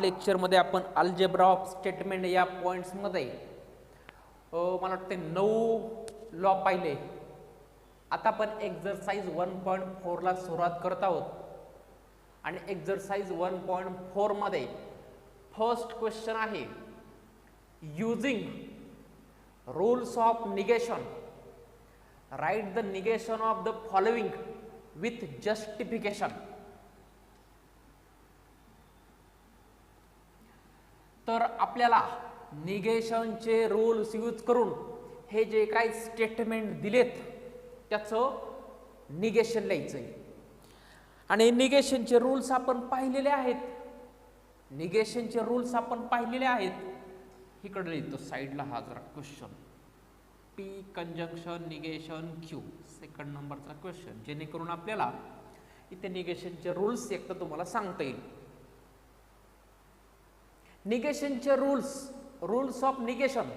लेक्चरमध्ये आपण algebra of statement या पॉईंट्समध्ये मला वाटते 9 लॉ पाहिले. आता आपण एक्झरसाइज 1.4 ला सुरुवात करत आहोत आणि एक्झरसाइज 1.4 मध्ये फर्स्ट क्वेश्चन आहे using rules of negation right the negation of the following with justification. तर आपल्याला निगेशनचे रूल्स यूज करून हे जे काही स्टेटमेंट दिलेत त्याचं निगेशन लिहायचं आहे. आणि निगेशनचे रूल्स आपण पाहिलेले आहेत. निगेशनचे रूल्स आपण पाहिलेले आहेत. इकडे लिहितो साईडला हा जरा question P conjunction negation Q second नंबरचा क्वेश्चन, जेणेकरून आपल्याला इथे निगेशनचे रूल्स एक तर तुम्हाला सांगता येईल. निगेशनचे रूल्स ऑफ निगेशन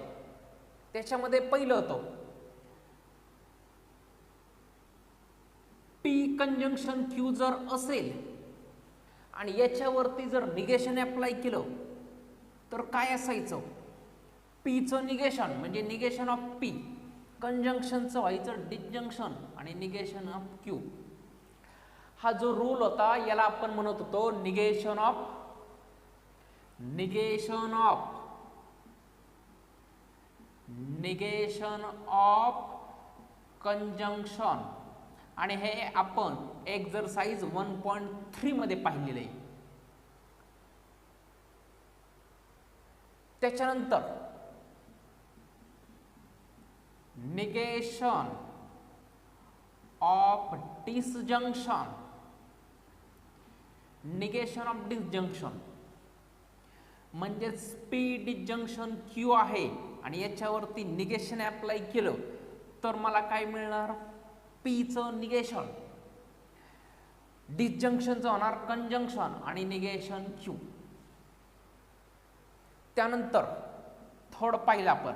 त्याच्यामध्ये पहिलं होतं पी कंजंक्शन क्यू जर असेल आणि याच्यावरती जर निगेशन अप्लाय केलं तर काय असायचं. पीचं निगेशन म्हणजे निगेशन ऑफ पी, कंजंक्शनचं व्हायचं डिसजंक्शन आणि निगेशन ऑफ क्यू. हा जो रूल होता याला आपण म्हणत होतो निगेशन ऑफ कंजंक्शन, आणि हे आपण एक्झरसाइज 1.3 मध्ये पाहिलेले आहे. त्याच्यानंतर negation of disjunction, negation of disjunction म्हणजेच पी डिसजंक्शन क्यू आहे आणि याच्यावरती निगेशन अप्लाय केलं तर मला काय मिळणार, पीचं निगेशन, डिसजंक्शनचं होणार कंजंक्शन आणि निगेशन क्यू. त्यानंतर थर्ड पाहिलं आपण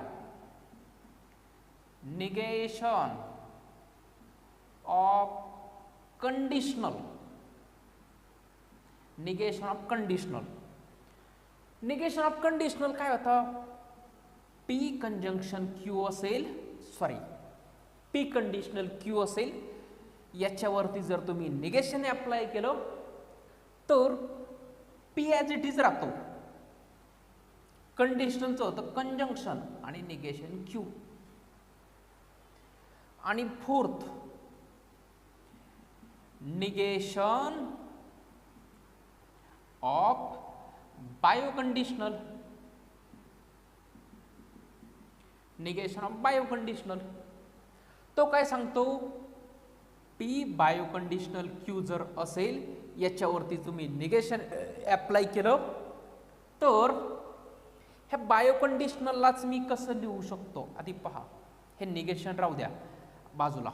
negation of conditional, negation of conditional. Negation of conditional काय होतं, पी कंजंक्शन क्यू असेल, सॉरी पी कंडिशनल क्यू असेल, याच्यावरती जर तुम्ही निगेशन अप्लाय केलं तर पी ॲज इट इज राहतो. कंडिशनलचं होतं कंजंक्शन आणि निगेशन क्यू. आणि fourth negation of biconditional, negation of biconditional तो काय सांगतो, पी बायोकंडिशनल क्यू जर असेल याच्यावरती तुम्ही निगेशन अप्लाय केलं तर ह्या बायोकंडिशनललाच मी कसं लिहू शकतो. आधी पहा, हे निगेशन राहू द्या बाजूला.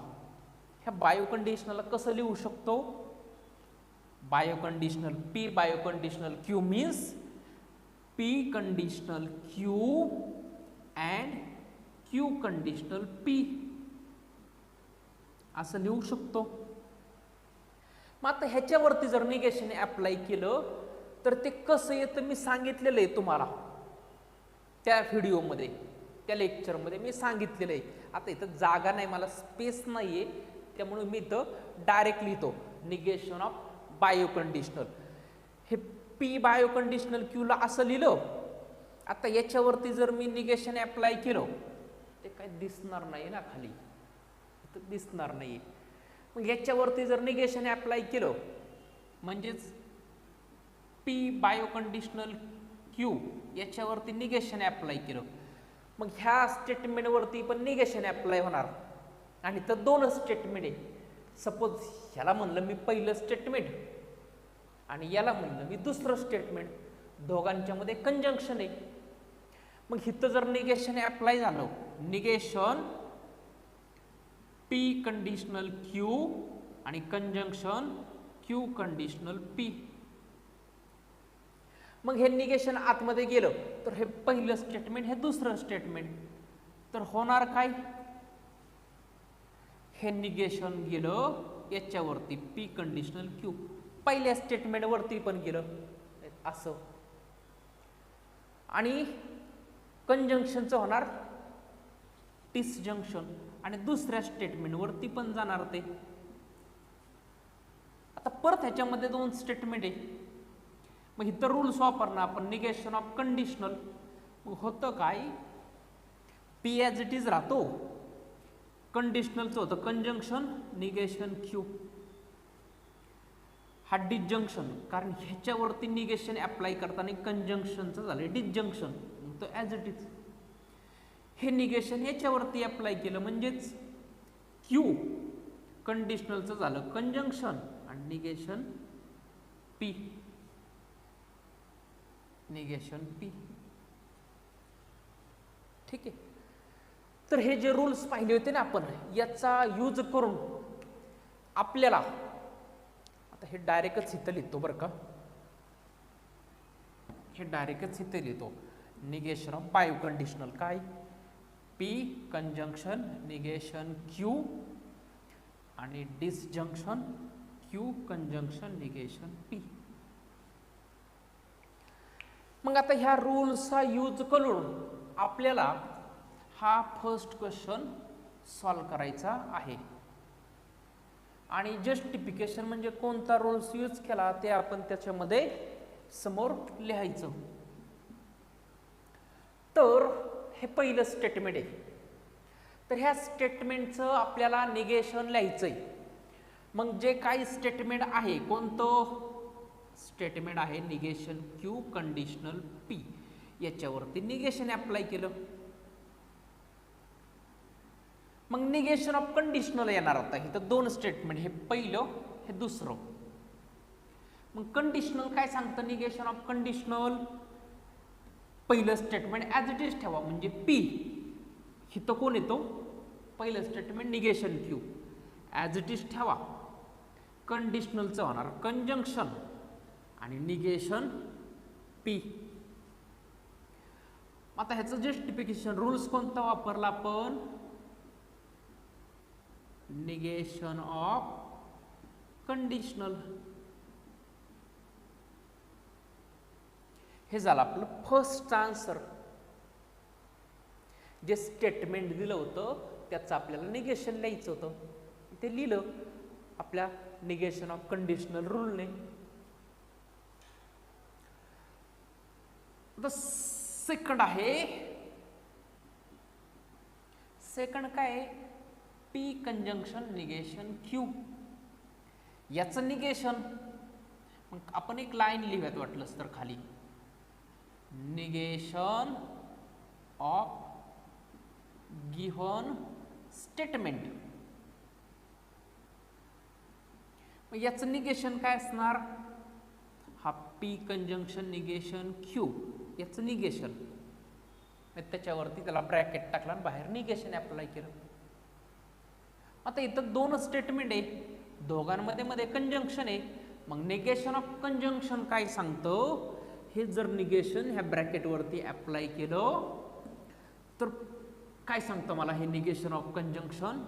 ह्या बायोकंडिशनलला कसं लिहू शकतो, biconditional P biconditional Q means P conditional Q and Q conditional P असं लिहू शकतो. मग आता ह्याच्यावरती जर निगेशन अप्लाय केलं तर ते कसं येतं मी सांगितलेलं आहे तुम्हाला त्या व्हिडिओमध्ये, त्या लेक्चरमध्ये मी सांगितलेलं आहे. आता इथं जागा नाही, मला स्पेस नाही आहे, त्यामुळे मी इथं डायरेक्ट लिहितो निगेशन ऑफ बायोकंडिशनल. हे पी बायोकंडिशनल क्यूला असं लिहिलं. आता याच्यावरती जर मी निगेशन अप्लाय केलं ते काय दिसणार नाही ना, खाली इथं दिसणार नाही. मग याच्यावरती जर निगेशन अप्लाय केलं म्हणजेच पी बायोकंडिशनल क्यू याच्यावरती निगेशन अप्लाय केलं, मग ह्या स्टेटमेंटवरती पण निगेशन अप्लाय होणार. आणि तर दोनच स्टेटमेंट आहे. सपोज ह्याला म्हणलं मी पहिलं स्टेटमेंट आणि याला म्हणलं मी दुसरं स्टेटमेंट, दोघांच्या मध्ये कंजंक्शन आहे. मग इथं जर निगेशन अप्लाय झालं, निगेशन पी कंडिशनल क्यू आणि कंजंक्शन क्यू कंडिशनल पी, मग हे निगेशन आतमध्ये गेलं तर हे पहिलं स्टेटमेंट हे दुसरं स्टेटमेंट, तर होणार काय, हे निगेशन गेलं याच्यावरती पी कंडिशनल क्यू, पहिल्या स्टेटमेंट वरती पण गेलं असं. आणि कंजंक्शनचं होणार डिसजंक्शन आणि दुसऱ्या स्टेटमेंटवरती पण जाणार ते. आता परत ह्याच्यामध्ये दोन स्टेटमेंट आहे, मग इथं रूल्स वापरणार आपण निगेशन ऑफ कंडिशनल. मग होतं काय, पी ॲज इट इज राहतो, कंडिशनलचं होतं कंजंक्शन निगेशन क्यू. हा डिसजंक्शन, कारण ह्याच्यावरती निगेशन अप्लाय करताना कंजंक्शनचं झालं डिसजंक्शन, तो ॲज इट इज. हे निगेशन याच्यावरती अप्लाय केलं म्हणजेच क्यू, कंडिशनलचं झालं कंजंक्शन आणि निगेशन पी, निगेशन पी. ठीक आहे. तर हे जे रूल्स पाहिले होते ना आपण, याचा यूज करून आपल्याला आता हे डायरेक्टच इथं लिहितो बरं का, हे डायरेक्टच इथं लिहितो. निगेशन ऑफ बायो कंडिशनल काय, पी कंजंक्शन निगेशन क्यू आणि disjunction Q conjunction negation P. मग आता ह्या रूल्सचा यूज करून आपल्याला हा फर्स्ट क्वेश्चन सॉल्व करायचा आहे. आणि जस्टिफिकेशन म्हणजे कोणता रूल्स यूज केला ते आपण त्याच्यामध्ये समोर लिहायचं. तर हे पहिलं स्टेटमेंट आहे. तर ह्या स्टेटमेंटचं आपल्याला निगेशन लिहायचंय. मग जे काही स्टेटमेंट आहे, कोणतं स्टेटमेंट आहे, निगेशन क्यू कंडिशनल पी, याच्यावरती निगेशन अप्लाय केलं. मग निगेशन ऑफ कंडिशनल येणार होता. इथं दोन स्टेटमेंट, हे पहिलं हे दुसरं. मग कंडिशनल काय सांगतं, निगेशन ऑफ कंडिशनल पहिलं स्टेटमेंट ॲज इट इज ठेवा म्हणजे पी. इथं कोण येतो, पहिलं statement negation Q as it is ठेवा. कंडिशनलचं होणार कंजंक्शन आणि निगेशन पी. आता ह्याचं जस्टिफिकेशन रूल्स कोणता वापरला आपण, निगेशन ऑफ कंडिशनल. हे झालं आपलं फर्स्ट आन्सर. जे स्टेटमेंट दिलं होतं त्याचं आपल्याला निगेशन लिहायचं होतं, ते लिहिलं आपल्या निगेशन ऑफ कंडिशनल रूलने. सेकंड आहे, सेकंड काय, पी कंजंक्शन निगेशन क्यू. याचं निगेशन मग आपण एक लाईन लिहूयात वाटलंच तर खाली, निगेशन ऑफ गिव्हन स्टेटमेंट. मग याचं निगेशन काय असणार, हा पी कंजंक्शन निगेशन क्यू, याचं निगेशन. त्याच्यावरती त्याला ब्रॅकेट टाकला आणि बाहेर निगेशन अप्लाय केलं. आता इथं दोन स्टेटमेंट आहे, दोघांमध्ये मध्ये कंजंक्शन आहे. मग निगेशन ऑफ कंजंक्शन काय सांगतं, हे जर निगेशन ह्या ब्रॅकेटवरती अप्लाय केलं तर काय सांगतं मला हे निगेशन ऑफ कंजंक्शन,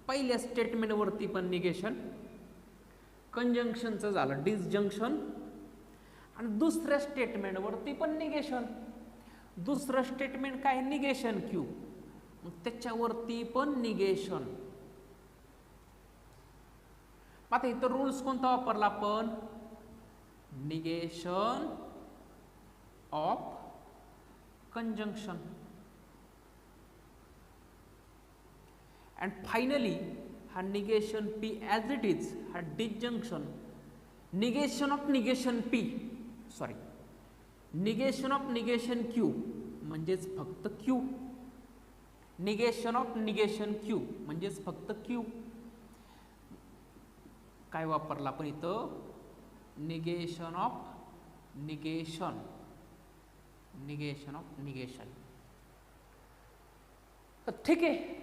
पहिल्या स्टेटमेंटवरती पण निगेशन, कंजंक्शनचं झालं डिसजंक्शन आणि दुसऱ्या स्टेटमेंटवरती पण निगेशन. दुसरं स्टेटमेंट काय, निगेशन क्यू, मग त्याच्यावरती पण निगेशन. आता इथं रूल्स कोणता वापरला आपण, negation of conjunction. And finally हा negation P as it is, हा disjunction. Negation of negation P, sorry negation of negation Q म्हणजेच फक्त Q. Negation of negation Q म्हणजेच फक्त क्यू. काय वापरला आपण इथं, negation of negation, negation of negation. तर ठीक आहे,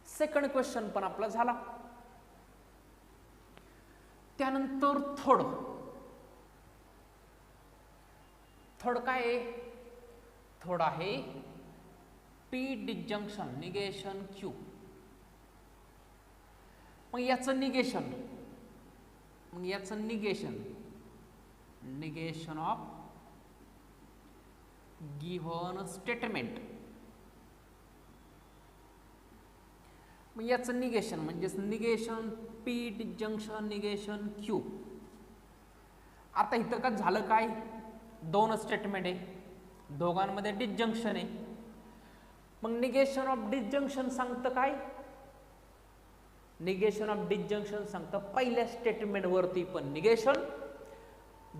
सेकंड क्वेश्चन पण आपला झाला. त्यानंतर थर्ड काय आहे, थर्ड आहे पी डिसजंक्शन निगेशन क्यू. मग याचं निगेशन, मग याचं negation, negation of given statement. मग याचं निगेशन म्हणजेच negation P disjunction negation Q. आता इथं का झालं काय, दोन स्टेटमेंट आहे, दोघांमध्ये डिस्जंक्शन आहे. मग निगेशन ऑफ डिस्जंक्शन सांगतं काय, निगेशन ऑफ डिस्जंक्शन सांगतं पहिल्या स्टेटमेंट वरती पण निगेशन,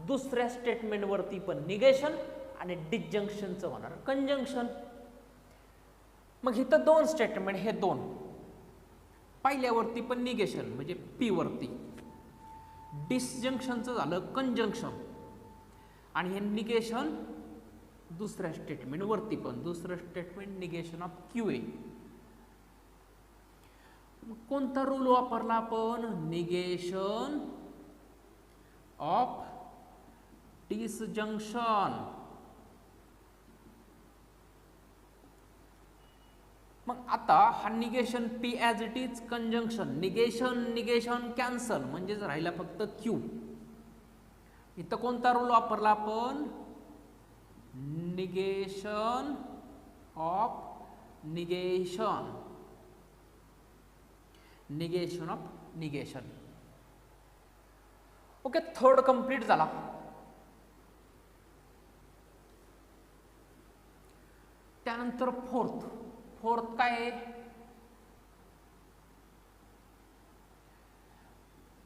दुसऱ्या स्टेटमेंट वरती पण निगेशन आणि डिस्जंक्शनचं होणार कंजंक्शन. मग इथं दोन स्टेटमेंट, हे दोन, पहिल्यावरती पण निगेशन म्हणजे पी वरती, डिस्जंक्शनचं झालं कंजंक्शन आणि हे निगेशन दुसऱ्या स्टेटमेंट वरती पण, दुसरं स्टेटमेंट निगेशन ऑफ क्यू आहे. कोणता रूल वापरला आपण, निगेशन ऑफ डिसजंक्शन. मग आता हा negation P as it is conjunction, negation negation cancel म्हणजेच राहिला फक्त क्यू. इथं कोणता रूल वापरला आपण, negation of negation, negation of negation. Okay, third complete झाला. त्यानंतर फोर्थ, फोर्थ काय आहे,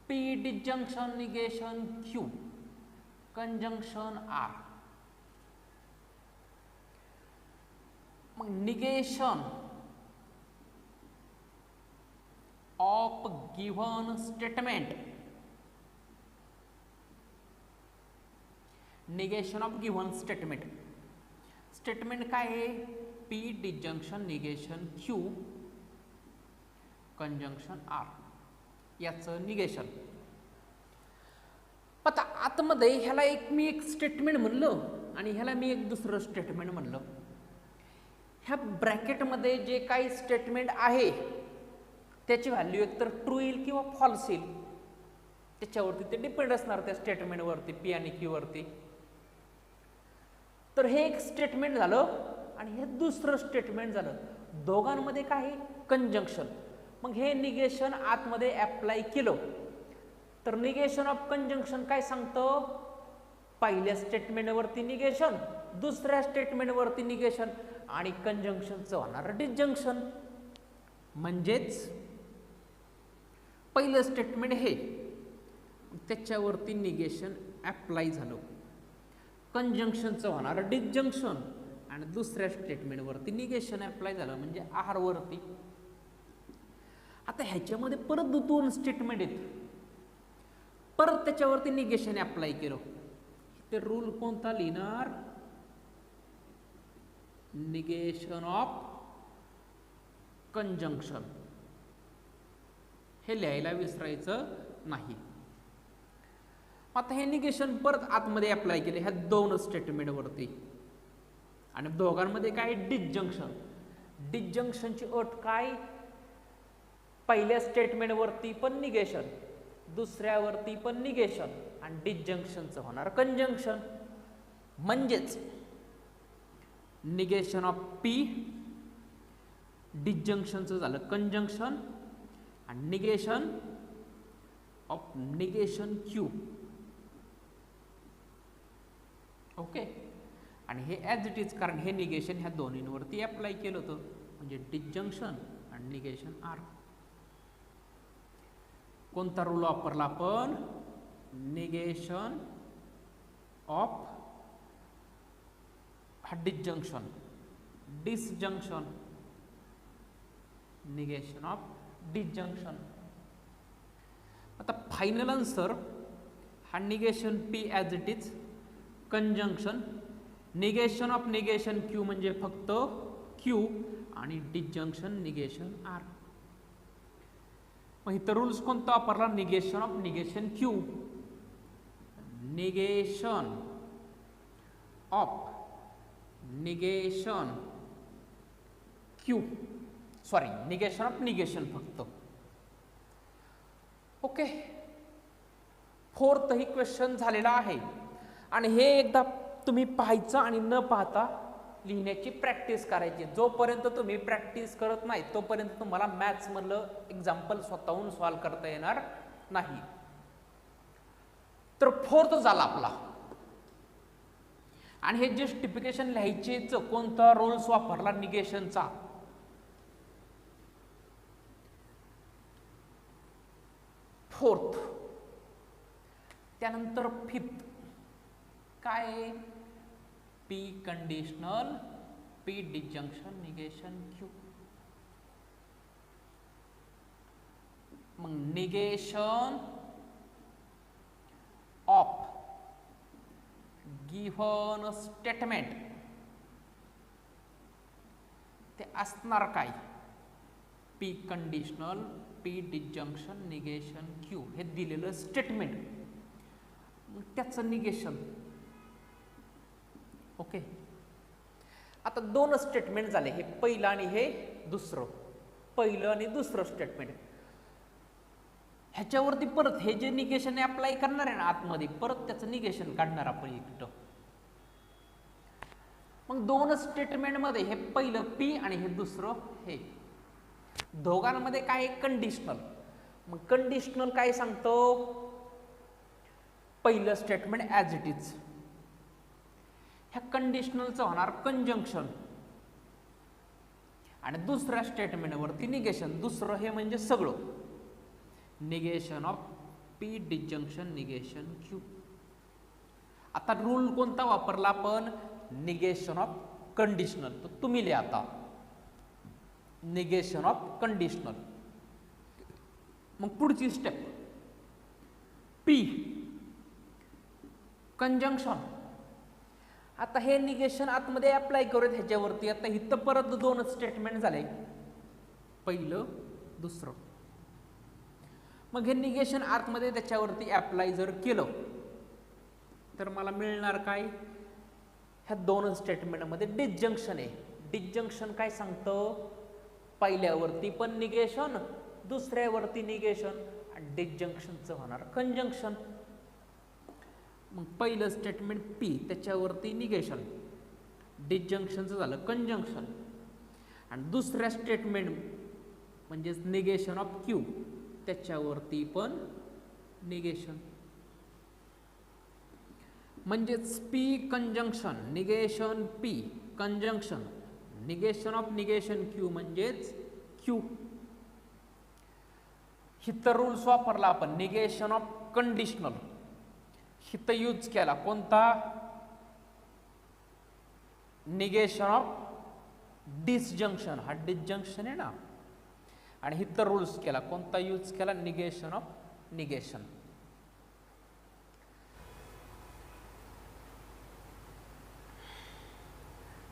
P disjunction negation Q conjunction R. मग negation of given statement, negation of given statement. Statement काय आहे, P disjunction negation Q conjunction R, याचं निगेशन. आता आतमध्ये ह्याला मी एक स्टेटमेंट म्हणलं आणि ह्याला मी एक दुसरं स्टेटमेंट म्हणलं. ह्या ब्रॅकेटमध्ये जे काही स्टेटमेंट आहे त्याची व्हॅल्यू एकतर ट्रू येईल किंवा फॉल्स येईल, त्याच्यावरती ते डिपेंड असणार त्या स्टेटमेंटवरती, पी आणि क्यू वरती. तर हे एक स्टेटमेंट झालं आणि हे दुसरं स्टेटमेंट झालं, दोघांमध्ये काय कंजंक्शन. मग हे निगेशन आतमध्ये अप्लाय केलं तर निगेशन ऑफ कंजंक्शन काय सांगतं, पहिल्या स्टेटमेंटवरती निगेशन, दुसऱ्या स्टेटमेंटवरती निगेशन आणि कंजंक्शनचं होणार डिस्जंक्शन. म्हणजेच पहिलं स्टेटमेंट हे, त्याच्यावरती निगेशन अप्लाय झालं, कंजंक्शनचं होणार डिस्जंक्शन आणि दुसऱ्या स्टेटमेंटवरती निगेशन अप्लाय झालं म्हणजे आर वरती. आता ह्याच्यामध्ये परत दोन स्टेटमेंट आहेत, परत त्याच्यावरती निगेशन अप्लाय केलं, ते रूल कोणता लिहिणार, निगेशन ऑफ कंजंक्शन. हे लिहायला विसरायचं नाही. आता हे निगेशन परत आतमध्ये अप्लाय केले ह्या दोन स्टेटमेंट वरती आणि दोघांमध्ये काय डिस्जंक्शन. डिस्जंक्शनची अट काय, पहिल्या स्टेटमेंट वरती पण निगेशन, दुसऱ्यावरती पण निगेशन आणि डिस्जंक्शनचं होणार कंजंक्शन. म्हणजेच निगेशन ऑफ पी, डिस्जंक्शनचं झालं कंजंक्शन आणि negation of negation Q. Okay, आणि हे ॲज इट इज, कारण हे निगेशन ह्या दोन्हींवरती अप्लाय केलं होतं म्हणजे डिस्जंक्शन आणि निगेशन आर. कोणता रूल वापरला आपण, negation of disjunction, disjunction, negation of disjunction. आता फायनल आन्सर हा negation P as it is conjunction, negation of negation Q म्हणजे फक्त क्यू आणि डिस्जंक्शन निगेशन आर. मग इथं रूल्स कोणता वापरला, negation of negation Q, negation of negation Q, sorry negation of negation फक्त. ओके, फोर्थ ही question झालेला आहे आणि हे एकदा तुम्ही पाहायचं आणि न पाहता लिहिण्याची प्रॅक्टिस करायची. जोपर्यंत तुम्ही प्रॅक्टिस करत नाही तोपर्यंत तुम्हाला मॅथ्स मधलं एक्झाम्पल स्वतःहून सॉल्व्ह करता येणार नाही. तर फोर्थ झाला आपला. आणि हे जस्टिफिकेशन लिहायचेच कोणता रूल्स वापरला निगेशनचा. फोर्थ. त्यानंतर फिफ्थ काय, P conditional, P disjunction, negation, Q. मग निगेशन ऑफ गिव्हन स्टेटमेंट ते असणार काय, P conditional, P disjunction, negation, Q. हे दिलेलं स्टेटमेंट, त्याचं निगेशन. ओके. आता दोन स्टेटमेंट झाले, हे पहिलं आणि हे दुसरं. पहिलं आणि दुसरं स्टेटमेंट. ह्याच्यावरती परत हे जे निगेशन अप्लाय करणार आहे ना आतमध्ये, परत त्याचं निगेशन काढणार आपण इकडं. मग दोन स्टेटमेंट मध्ये हे पहिलं पी आणि हे दुसरं हे, दोघांमध्ये काय कंडिशनल. मग कंडिशनल काय सांगतो, पहिलं स्टेटमेंट ॲज इट इज. ह्या कंडिशनलचं होणार कंजंक्शन आणि दुसऱ्या स्टेटमेंटवरती निगेशन. दुसरं हे म्हणजे सगळं, negation of P disjunction, negation Q. आता रूल कोणता वापरला आपण, निगेशन ऑफ कंडिशनल. तर तुम्ही लिहा आता निगेशन ऑफ कंडिशनल. मग पुढची स्टेप, पी कंजंक्शन. आता हे निगेशन आतमध्ये अप्लाय करूयात ह्याच्यावरती. आता इथं परत दोन स्टेटमेंट झाले, पहिलं दुसरं. मग हे निगेशन आतमध्ये त्याच्यावरती अप्लाय जर केलं तर मला मिळणार काय, ह्या दोन स्टेटमेंटमध्ये डिसजंक्शन आहे. डिसजंक्शन काय सांगतं, पहिल्यावरती पण निगेशन, दुसऱ्यावरती निगेशन, आणि डिसजंक्शनचं होणार कंजंक्शन. मग पहिलं स्टेटमेंट पी, त्याच्यावरती निगेशन, डिसजंक्शनचं झालं कंजंक्शन. आणि दुसऱ्या स्टेटमेंट म्हणजेच निगेशन ऑफ क्यू, त्याच्यावरती पण निगेशन. म्हणजेच P conjunction, negation P, conjunction, negation of negation Q म्हणजेच क्यू. हिथं रूल्स वापरला आपण निगेशन ऑफ कंडिशनल. हिथं यूज केला कोणता, निगेशन ऑफ डिसजंक्शन. हा डिसजंक्शन आहे ना. आणि हिथं रूल्स केला कोणता यूज केला, निगेशन ऑफ निगेशन.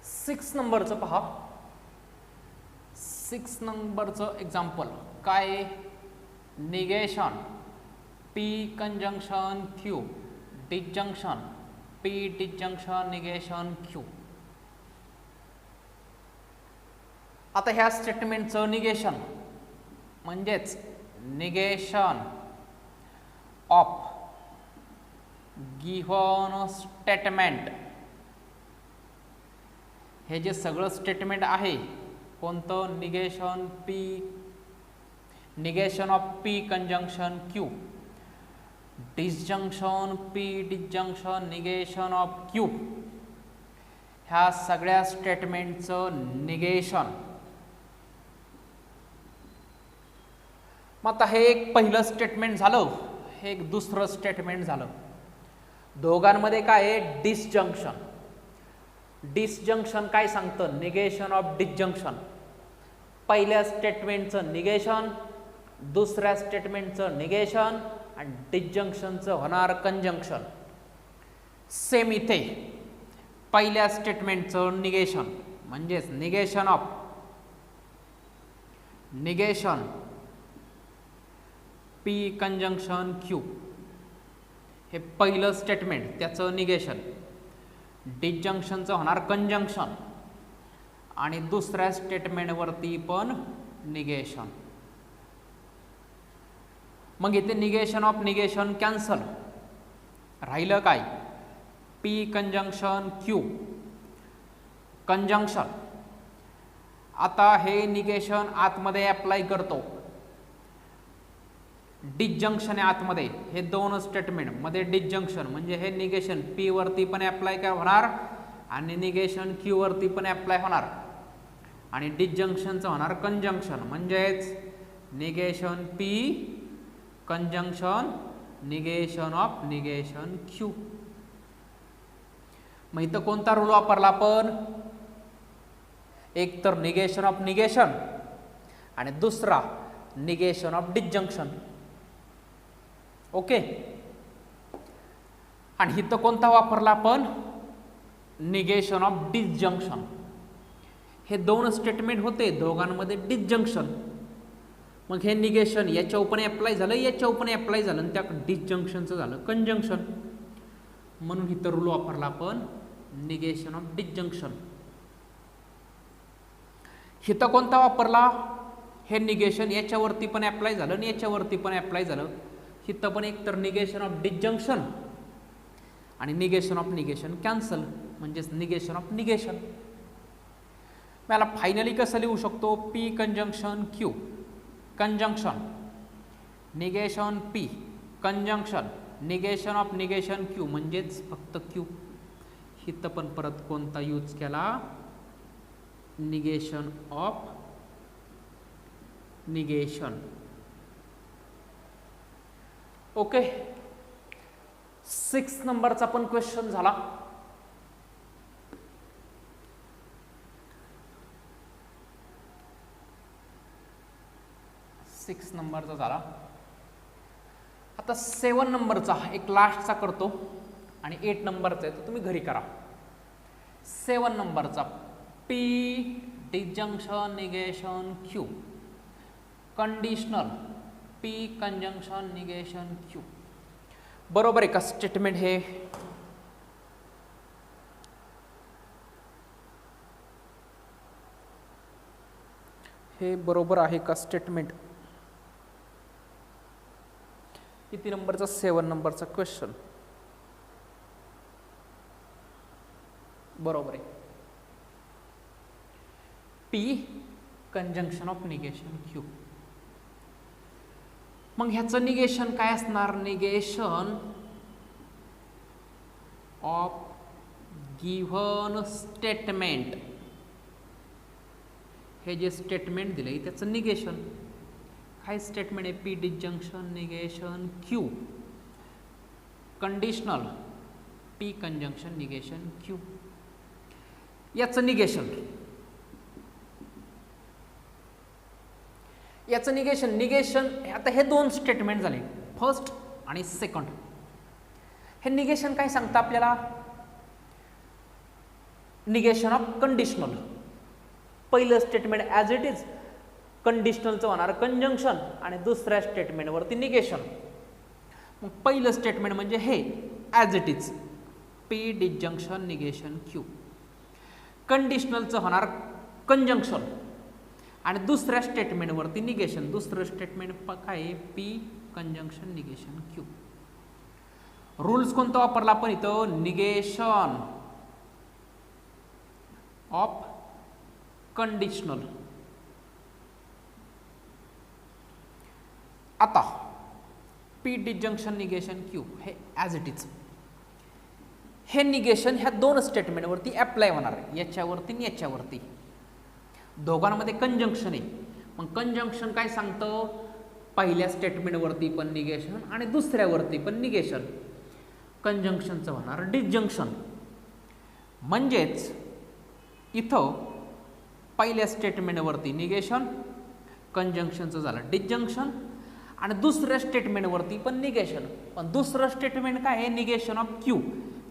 सिक्स नंबरचं पहा. सिक्स नंबरचं एक्झाम्पल काय, negation P conjunction Q, disjunction P disjunction negation Q. आता ह्या स्टेटमेंटचं निगेशन म्हणजेच निगेशन ऑफ गिव्हन स्टेटमेंट. हे जे सगळं स्टेटमेंट आहे कोणतं, negation P, negation of P conjunction Q, disjunction P disjunction negation of Q. ह्या सगळ्या स्टेटमेंटचं निगेशन. मग आता हे एक पहिलं स्टेटमेंट झालं, हे एक दुसरं स्टेटमेंट झालं. दोघांमध्ये काय आहे, डिसजंक्शन. डिसजंक्शन काय सांगतं, निगेशन ऑफ डिसजंक्शन. पहिल्या स्टेटमेंटचं निगेशन, दुसऱ्या स्टेटमेंटचं निगेशन, आणि डिसजंक्शनचं होणार कंजंक्शन. सेम इथे पहिल्या स्टेटमेंटचं निगेशन म्हणजेच negation of negation P conjunction Q. हे पहिलं स्टेटमेंट त्याचं निगेशन, डिसजंक्शनचं होणार कंजंक्शन, आणि दुसऱ्या स्टेटमेंटवरती पण निगेशन. मग इथे निगेशन ऑफ निगेशन कॅन्सल. राहिलं काय, पी कंजंक्शन क्यू कंजंक्शन. आता हे निगेशन आतमध्ये अप्लाय करतो. डिसजंक्शन आहे आतमध्ये, हे दोन स्टेटमेंट मध्ये डिसजंक्शन म्हणजे हे निगेशन पी वरती पण अप्लाय काय होणार आणि निगेशन क्यू वरती पण अप्लाय होणार आणि डिसजंक्शनचं होणार कंजंक्शन म्हणजेच negation P conjunction negation of negation Q. मग इथं कोणता रूल वापरला आपण? एक तर निगेशन ऑफ निगेशन आणि दुसरा निगेशन ऑफ डिसजंक्शन. ओके. आणि इथं कोणता वापरला आपण? Negation of disjunction. हे दोन स्टेटमेंट होते, दोघांमध्ये डिसजंक्शन. मग हे निगेशन याच्यावर पण अप्लाय झालं, याच्यावर पण अप्लाय झालं आणि त्या डिसजंक्शनचं झालं कंजंक्शन. म्हणून इथं रूल वापरला आपण निगेशन ऑफ डिसजंक्शन. इथं कोणता वापरला? हे निगेशन याच्यावरती पण अप्लाय झालं आणि याच्यावरती पण अप्लाय झालं. इथं पण एक तर निगेशन ऑफ डिसजंक्शन आणि निगेशन ऑफ निगेशन कॅन्सल म्हणजेच निगेशन ऑफ निगेशन. मला फायनली कसं लिहू शकतो? P conjunction Q conjunction negation P conjunction negation of negation Q म्हणजेच फक्त क्यू. इथं पण परत कोणता यूज केला? Negation of negation. ओके. 6 नंबरचा पण क्वेश्चन झाला. सिक्स नंबरचा झाला. आता 7 नंबरचा एक लास्टचा करतो आणि 8 नंबरचा आहे तो तुम्ही घरी करा. 7 नंबरचा P disjunction negation Q conditional P conjunction negation Q. बरोबर आहे का स्टेटमेंट? हे बरोबर आहे का स्टेटमेंट? किती नंबरचा? 7 नंबरचा क्वेश्चन. बरोबर आहे. P conjunction of negation Q. मग ह्याचं निगेशन काय असणार? Negation of given statement. हे जे स्टेटमेंट दिलंय त्याचं निगेशन. काय स्टेटमेंट आहे? P disjunction negation Q conditional P conjunction negation Q. याचं निगेशन निगेशन आता हे दोन स्टेटमेंट झाले, फर्स्ट आणि सेकंड. हे निगेशन काय सांगतं आपल्याला? Negation of conditional. पहिलं स्टेटमेंट ॲज इट इज, कंडिशनलचं होणार कंजंक्शन आणि दुसऱ्या स्टेटमेंटवरती निगेशन. मग पहिलं स्टेटमेंट म्हणजे हे as it is P disjunction negation Q. कंडिशनलचं होणार कंजंक्शन आणि दुसऱ्या स्टेटमेंटवरती निगेशन. दुसरं स्टेटमेंट काय आहे? P conjunction negation Q. Rules कोणता वापरला आपण इथं? Negation of conditional. आता पी डिसजंक्शन निगेशन क्यू हे ॲज इट इज. हे निगेशन ह्या दोन स्टेटमेंटवरती अप्लाय होणार आहे, याच्यावरती आणि याच्यावरती. दोघांमध्ये कंजंक्शन आहे. मग कंजंक्शन काय सांगतं? पहिल्या स्टेटमेंटवरती पण निगेशन आणि दुसऱ्यावरती पण निगेशन. कंजंक्शनचं होणार डिसजंक्शन. म्हणजेच इथं पहिल्या स्टेटमेंटवरती निगेशन, कंजंक्शनचं झालं डिसजंक्शन आणि दुसऱ्या स्टेटमेंटवरती पण निगेशन. पण दुसरं स्टेटमेंट काय आहे? निगेशन ऑफ क्यू,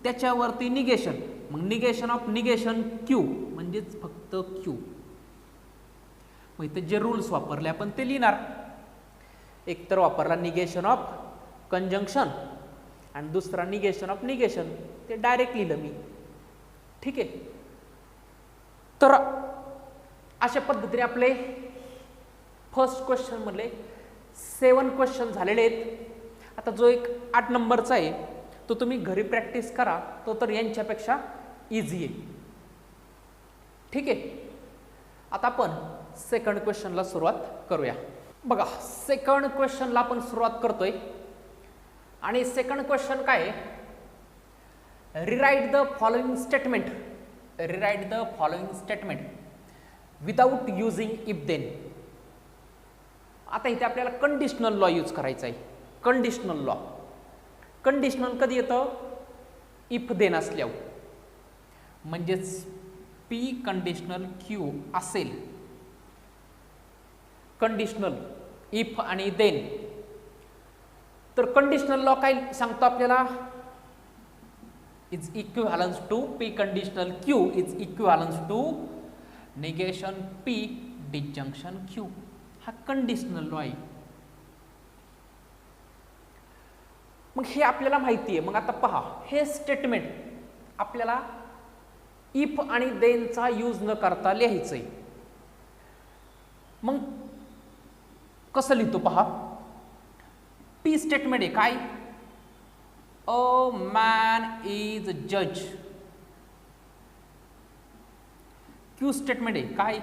त्याच्यावरती निगेशन. मग निगेशन ऑफ निगेशन क्यू म्हणजेच फक्त क्यू. मग इथे जे रूल्स वापरले आपण ते लिहिणार. एक तर वापरला निगेशन ऑफ कंजंक्शन आणि दुसरा निगेशन ऑफ निगेशन, ते डायरेक्ट लिहिलं मी. ठीक आहे. तर अशा पद्धतीने आपले फर्स्ट क्वेश्चन मधले 7 क्वेश्चन झालेले आहेत. आता जो एक 8 नंबरचा आहे तो तुम्ही घरी प्रॅक्टिस करा, तो तर यांच्यापेक्षा इझी आहे. ठीक आहे. आता आपण सेकंड क्वेश्चनला सुरुवात करूया. बघा, सेकंड क्वेश्चनला आपण सुरुवात करतोय आणि सेकंड क्वेश्चन काय आहे, rewrite the following statement, rewrite the following statement without using if then. आता इथे आपल्याला कंडिशनल लॉ यूज करायचा आहे. कंडिशनल लॉ, कंडिशनल कधी येतं, इफ देन असल्यावर. म्हणजेच पी कंडिशनल क्यू असेल, कंडिशनल इफ आणि देन, तर कंडिशनल लॉ काय सांगतो आपल्याला, is equivalence to P conditional Q is equivalence to negation P disjunction Q. हा कंडिशनल लॉ आहे. मग हे आपल्याला माहिती आहे. मग आता पहा, हे स्टेटमेंट आपल्याला इफ आणि देनचा यूज न करता लिहायचंय. मग कसं लिहितो पहा, पी स्टेटमेंट आहे काय, अ मॅन इज जज. क्यू स्टेटमेंट आहे काय,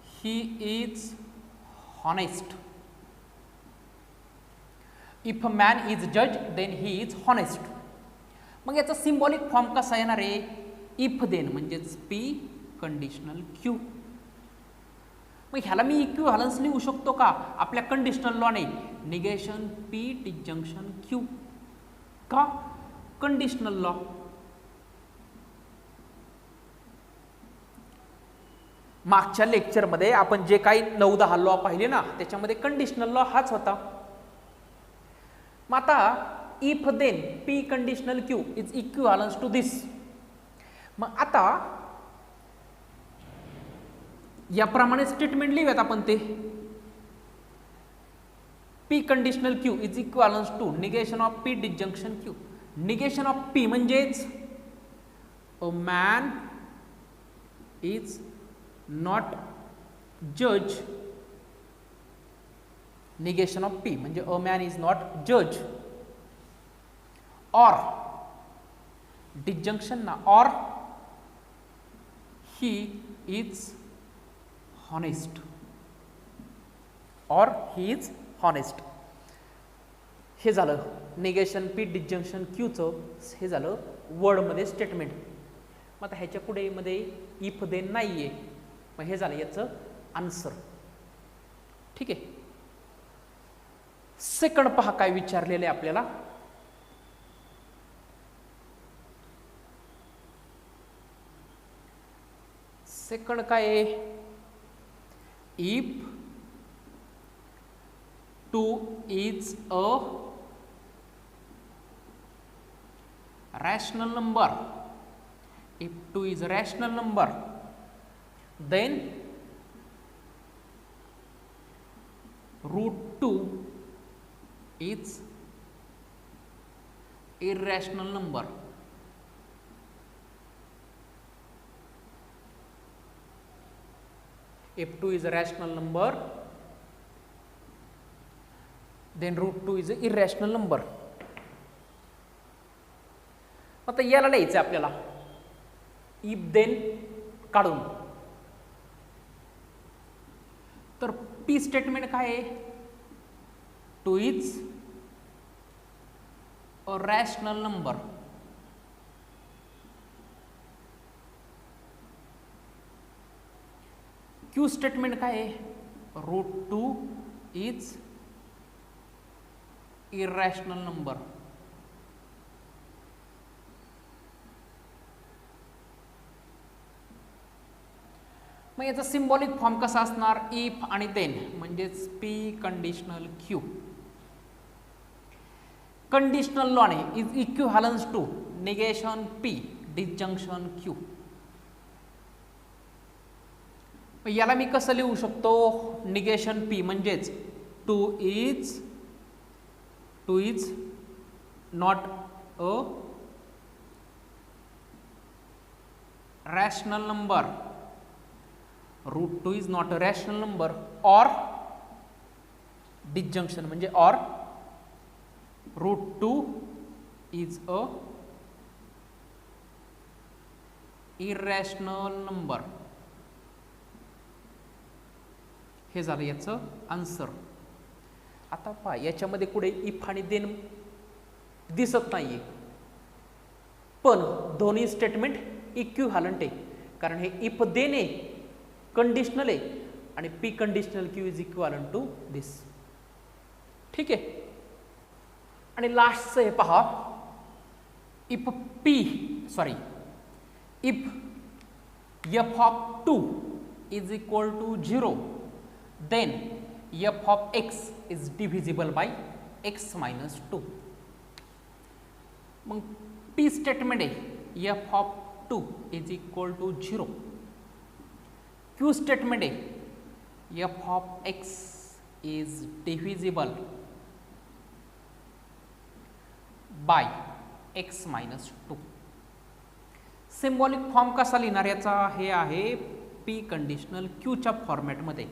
he is honest. If a man is जज देन ही इज हॉनेस्ट. मग याचा सिम्बॉलिक फॉर्म कसा येणार आहे, इफ देन म्हणजेच पी कंडिशनल क्यू. मग ह्याला मी इक्विव्हॅलन्स लिहू शकतो का आपल्या कंडिशनल लॉने, निगेशन पी डिसजंक्शन क्यू. का, कंडिशनल लॉ. मागच्या लेक्चरमध्ये आपण जे काही 9-10 लॉ पाहिले ना, त्याच्यामध्ये कंडिशनल लॉ हाच होता. मग आता if then P conditional Q is equivalence to this. मग आता याप्रमाणे स्टेटमेंट लिहूयात आपण ते, P conditional Q is equivalence to negation of P disjunction Q. Negation of P म्हणजेच अ मॅन इज नॉट जज. निगेशन ऑफ पी म्हणजे a man is not जज. और डिसजंक्शन ना, और ही इज हॉनेस्ट, और ही इज हॉनेस्ट. हे झालं निगेशन पी डिसजंक्शन क्यूचं, हे झालं वर्डमध्ये स्टेटमेंट. मग आता ह्याच्या पुढे मध्ये इफ देन नाहीये, मग हे झालं याचं आन्सर. ठीक आहे. सेकंड पहा काय विचारलेलं आहे आपल्याला, सेकंड काय आहे, if 2 is a rational number, if 2 is a rational number, then root 2 is irrational number. If 2 is a rational number, then root 2 is a irrational number. आता याला लिहायचं आपल्याला इफ देन काढून. तर पी स्टेटमेंट काय आहे, 2 is a rational number. Q statement काय आहे, रूट 2 इज irrational number. मग याचा सिम्बॉलिक फॉर्म कसा असणार, इफ आणि देन म्हणजेच पी कंडिशनल क्यू. कंडिशनल लॉने is equivalence to negation P disjunction Q. याला मी कसं लिहू शकतो, निगेशन पी म्हणजेच 2 is not a rational number, root 2 is not a rational number, or disjunction म्हणजे or root 2 is a irrational number. हे झालं याचं आन्सर. आता पहा याच्यामध्ये कुठे इफ आणि देन दिसत नाहीये, पण दोन्ही स्टेटमेंट इक्विव्हॅलंट आहे, कारण हे इफ देन आहे, कंडिशनल आहे, आणि P conditional Q is equivalent to this. ठीक आहे. आणि लास्टचं हे पहा, if F of 2 is equal to 0 then F of X is divisible by X minus 2. मग पी स्टेटमेंट आहे F of 2 is equal to 0. Q statement आहे F of X is divisible by X minus 2. Symbolic form कसा लिहिणार याचा, हे आहे P conditional क्यूच्या फॉर्मॅटमध्ये,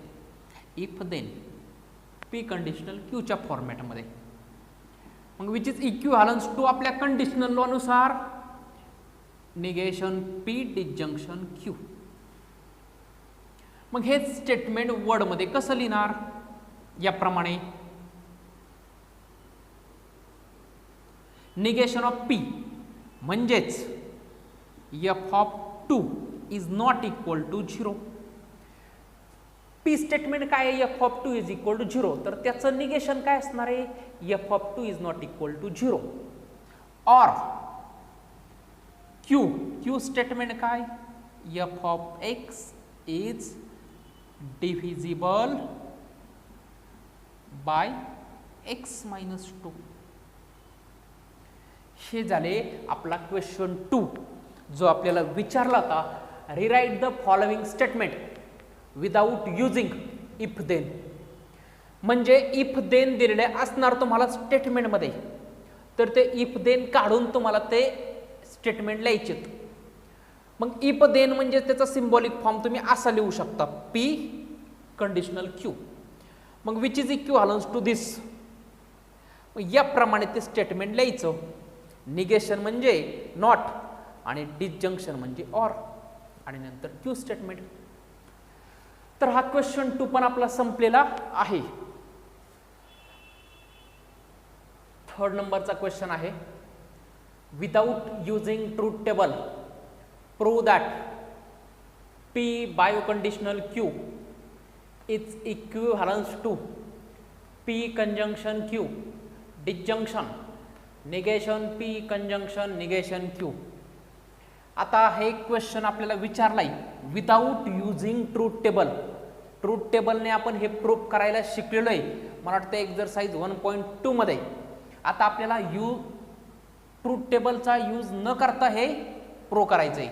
इफ देन पी कंडिशनल क्यूच्या फॉर्मॅटमध्ये. मग विच इज इक्विव्हॅलन्स टू आपल्या कंडिशनल लॉ नुसार निगेशन पी डिसजंक्शन क्यू. मग हे स्टेटमेंट वर्डमध्ये कसं लिहिणार, याप्रमाणे निगेशन ऑफ पी म्हणजेच F of 2 is not equal to 0. P statement काय आहे, F of 2 is equal to 0, तर त्याचं निगेशन काय असणार आहे, F of 2 is not equal to 0. और क्यू स्टेटमेंट काय, F of X is divisible by X minus 2. हे झाले आपला क्वेश्चन 2 जो आपल्याला विचारला होता. Rewrite the following statement without using if then. म्हणजे इफ देन दिलेले असणार तुम्हाला स्टेटमेंटमध्ये, तर ते इफ देन काढून तुम्हाला ते स्टेटमेंट लिहायचे. मग इफ देन म्हणजे त्याचा सिम्बॉलिक फॉर्म तुम्ही असा लिहू शकता, पी कंडिशनल क्यू. मग विच इज इक्विव्हॅलन्स टू दिस, याप्रमाणे ते स्टेटमेंट लिहायचं. निगेशन म्हणजे नॉट आणि डिसजंक्शन म्हणजे ऑर, आणि नंतर क्यू स्टेटमेंट. तर हा क्वेश्चन 2 पण आपला संपलेला आहे. 3rd नंबरचा क्वेश्चन आहे, without using truth table prove that P biconditional Q is equivalence to P conjunction Q disjunction negation P conjunction negation Q. आता हे क्वेश्चन आपल्याला विचारलाय without using truth table. Truth टेबलने आपण हे प्रूव्ह करायला शिकलेलो आहे, मला वाटतं एक्झरसाइज 1.2 मध्ये. आता आपल्याला ट्रूथ टेबलचा यूज न करता हे प्रूव्ह करायचं आहे,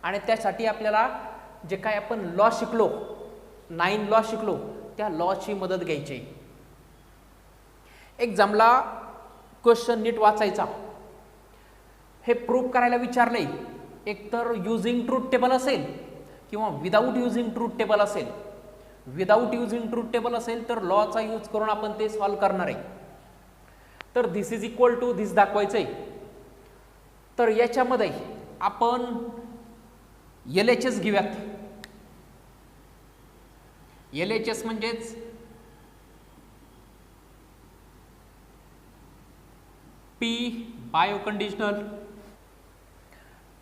आणि त्यासाठी आपल्याला जे काय आपण लॉ शिकलो, 9 लॉ शिकलो, त्या लॉची मदत घ्यायची. एक्झामला क्वेश्चन नीट वाचायचा. हे प्रूव्ह करायला विचारले, एकतर युजिंग ट्रूथ टेबल असेल किंवा विदाऊट युजिंग ट्रूथ टेबल असेल. विदाऊट युजिंग ट्रूथ टेबल असेल तर लॉचा यूज करून आपण ते सॉल्व्ह करणार आहे. तर दिस इज इक्वल टू दिस दाखवायचं आहे. तर याच्यामध्ये आपण LHS घेऊयात. LHS म्हणजेच पी बायोकंडिशनल,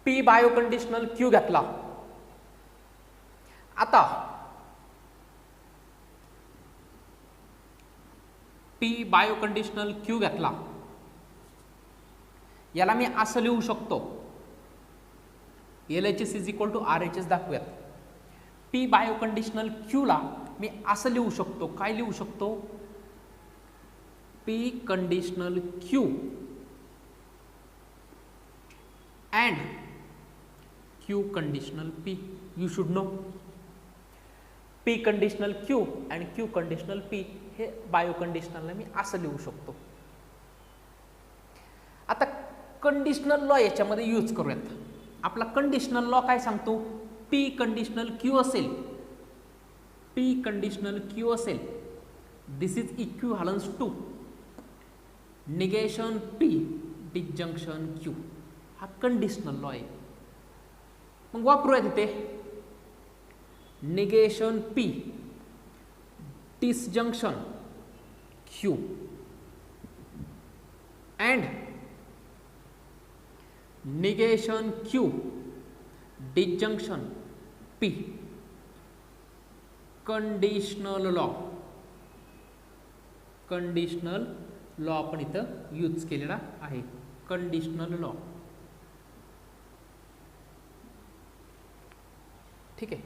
पी बायोकंडिशनल क्यू घेतला. आता पी बायोकंडिशनल क्यू घेतला, याला मी असं लिहू शकतो, LHS is equal to RHS दाखवूयात. पी बायोकंडिशनल क्यूला मी असं लिहू शकतो, काय लिहू शकतो, P conditional Q and Q conditional P. You should know P conditional Q and Q conditional P हे बायोकंडिशनलला मी असं लिहू शकतो. आता कंडिशनल लॉ याच्यामध्ये यूज करूयात. आपला कंडिशनल लॉ काय सांगतो, P कंडिशनल Q असेल, P कंडिशनल Q असेल, this is equivalence to negation P disjunction Q हा कंडिशनल लॉ आहे. मग वापरूया तिथे negation P disjunction Q and negation Q disjunction P. Conditional law आपण इथं यूज केलेला आहे. Conditional law. ठीक आहे.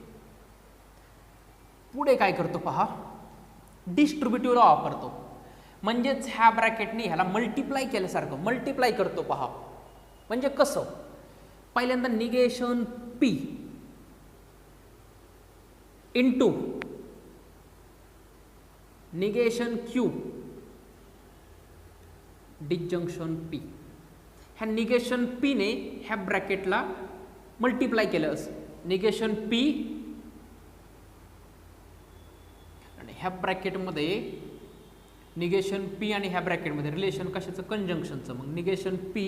पुढे काय करतो पहा, डिस्ट्रीब्युटिव्ह लॉ वापरतो. म्हणजेच ह्या ब्रॅकेटनी ह्याला मल्टिप्लाय केल्यासारखं मल्टिप्लाय करतो पहा. म्हणजे कसं, पहिल्यांदा negation P into negation Q disjunction P. ह्या निगेशन पी ने ह्या ब्रॅकेटला मल्टिप्लाय केलं असं. निगेशन पी आणि ह्या ब्रॅकेटमध्ये निगेशन पी आणि ह्या ब्रॅकेटमध्ये रिलेशन कशाचं, कंजंक्शनचं. मग negation P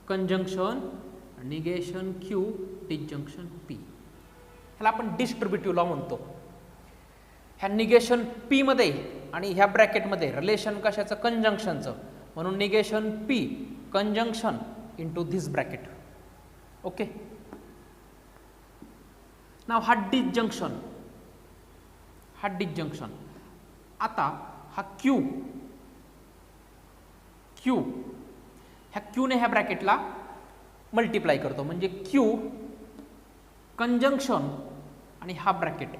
conjunction negation Q disjunction P. ह्याला आपण डिस्ट्रीब्युटिव्ह लॉ म्हणतो. ह्या निगेशन पी मध्ये आणि ह्या ब्रॅकेटमध्ये रिलेशन कशाचं, कंजंक्शनचं. म्हणून negation P conjunction into this bracket. Okay. नाव हा डिसजंक्शन. आता हा क्यू ह्या क्यूने ह्या ब्रॅकेटला मल्टिप्लाय करतो. म्हणजे क्यू कंजंक्शन आणि हा bracket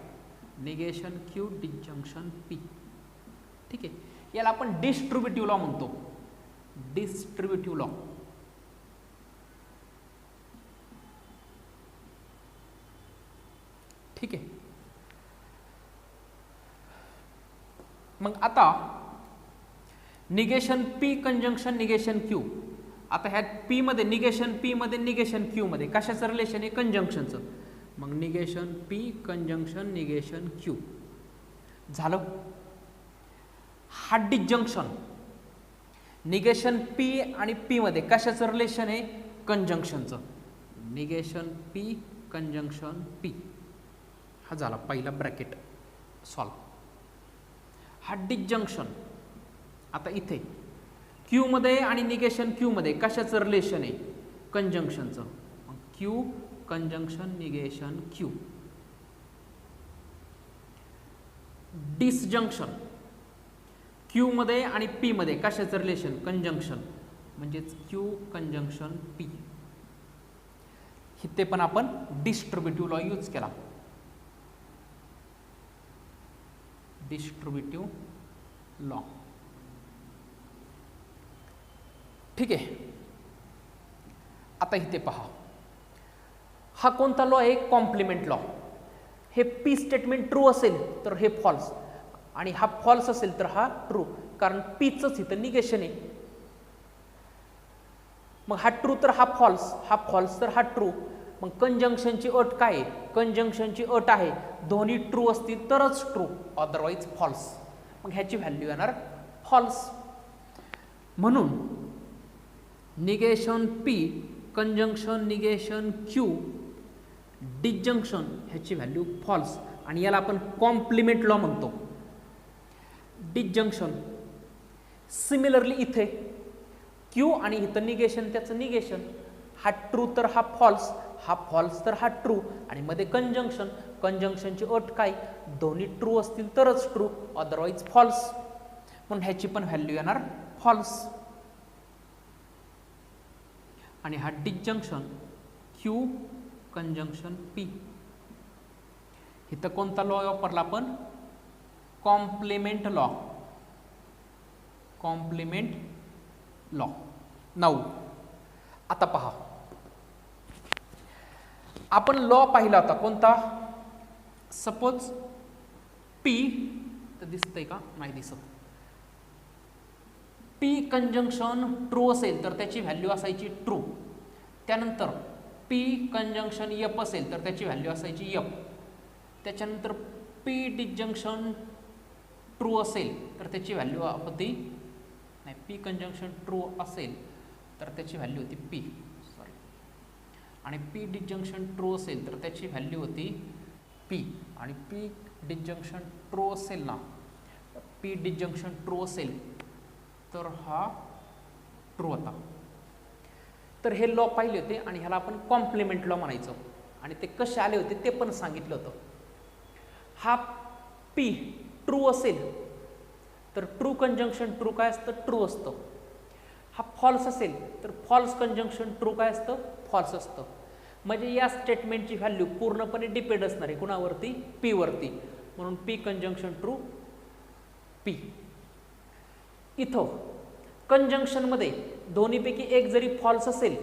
negation Q disjunction P. ठीक आहे. याला आपण डिस्ट्रीब्युटिव्ह लॉ म्हणतो. Distributive law. ठीक आहे. मग आता negation P conjunction negation Q. आता ह्या पी मध्ये निगेशन पी मध्ये निगेशन क्यू मध्ये कशाचं रिलेशन आहे, कंजंक्शनचं. मग negation P conjunction negation Q झालं. हा डिसजंक्शन. निगेशन पी आणि पी मध्ये कशाचं रिलेशन आहे, कंजंक्शनचं. निगेशन पी कंजंक्शन पी हा झाला पहिला ब्रॅकेट सॉल्व. हा डिसजंक्शन. आता इथे क्यू मध्ये आणि निगेशन क्यू मध्ये कशाचं रिलेशन आहे, कंजंक्शनचं. Q conjunction negation Q. Disjunction. Q मध्ये आणि पी मध्ये कशाचं रिलेशन, कंजंक्शन. म्हणजेच क्यू कंजंक्शन पी. इथे पण आपण डिस्ट्रीब्युटिव्ह लॉ यूज केला. Distributive law. ठीक आहे. आता इथे पहा, हा कोणता लॉ आहे, कॉम्प्लिमेंट लॉ. हे पी स्टेटमेंट ट्रू असेल तर हे फॉल्स आणि हा फॉल्स असेल तर हा ट्रू. कारण पीचंच इथं निगेशन आहे. मग हा ट्रू तर हा फॉल्स, हा फॉल्स तर हा ट्रू. मग कंजंक्शनची अट काय आहे, कंजंक्शनची अट आहे दोन्ही ट्रू असतील तरच ट्रू, अदरवाईज फॉल्स. मग ह्याची व्हॅल्यू येणार फॉल्स. म्हणून negation P conjunction negation Q disjunction ह्याची व्हॅल्यू फॉल्स. आणि याला आपण कॉम्प्लिमेंट लॉ म्हणतो. डिसजंक्शन. सिमिलरली इथे क्यू आणि इथं निगेशन त्याचं निगेशन. हा ट्रू तर हा फॉल्स, हा फॉल्स तर हा ट्रू. आणि मध्ये कंजंक्शन. कंजंक्शनची अट काय, दोन्ही ट्रू असतील तरच ट्रू, अदरवाईज फॉल्स. म्हणून ह्याची पण व्हॅल्यू येणार फॉल्स. आणि हा डिसजंक्शन क्यू कंजंक्शन पी. इथं कोणता लॉ वापरला आपण, कॉम्प्लिमेंट लॉ. Complement law. 9. आता पहा, आपण लॉ पाहिला होता कोणता, सपोज पी, तर दिसतंय का, नाही दिसत. पी कंजंक्शन ट्रू असेल तर त्याची व्हॅल्यू असायची ट्रू. त्यानंतर पी कंजंक्शन यप असेल तर त्याची व्हॅल्यू असायची यप. त्याच्यानंतर पी डिसजंक्शन ट्रू असेल तर त्याची व्हॅल्यू होती, नाही, पी कंजंक्शन ट्रू असेल तर त्याची व्हॅल्यू होती पी, सॉरी, आणि पी डिसजंक्शन ट्रू असेल तर त्याची व्हॅल्यू होती पी, आणि पी डिसजंक्शन ट्रू असेल ना, पी डिसजंक्शन ट्रू असेल तर हा ट्रू होता. तर हे लॉ पाहिले होते आणि ह्याला आपण कॉम्प्लिमेंट लॉ म्हणायचो, आणि ते कसे आले होते ते पण सांगितलं होतं. हा पी ट्रू असेल तर ट्रू कंजंक्शन ट्रू काय असतं, ट्रू असतं. हा फॉल्स असेल तर फॉल्स कंजंक्शन ट्रू काय असतं, फॉल्स असतं. म्हणजे या स्टेटमेंटची व्हॅल्यू पूर्णपणे डिपेंड असणार आहे कुणावरती, पी वरती. म्हणून पी कंजंक्शन ट्रू पी. इथं कंजंक्शनमध्ये दोन्हीपैकी एक जरी फॉल्स असेल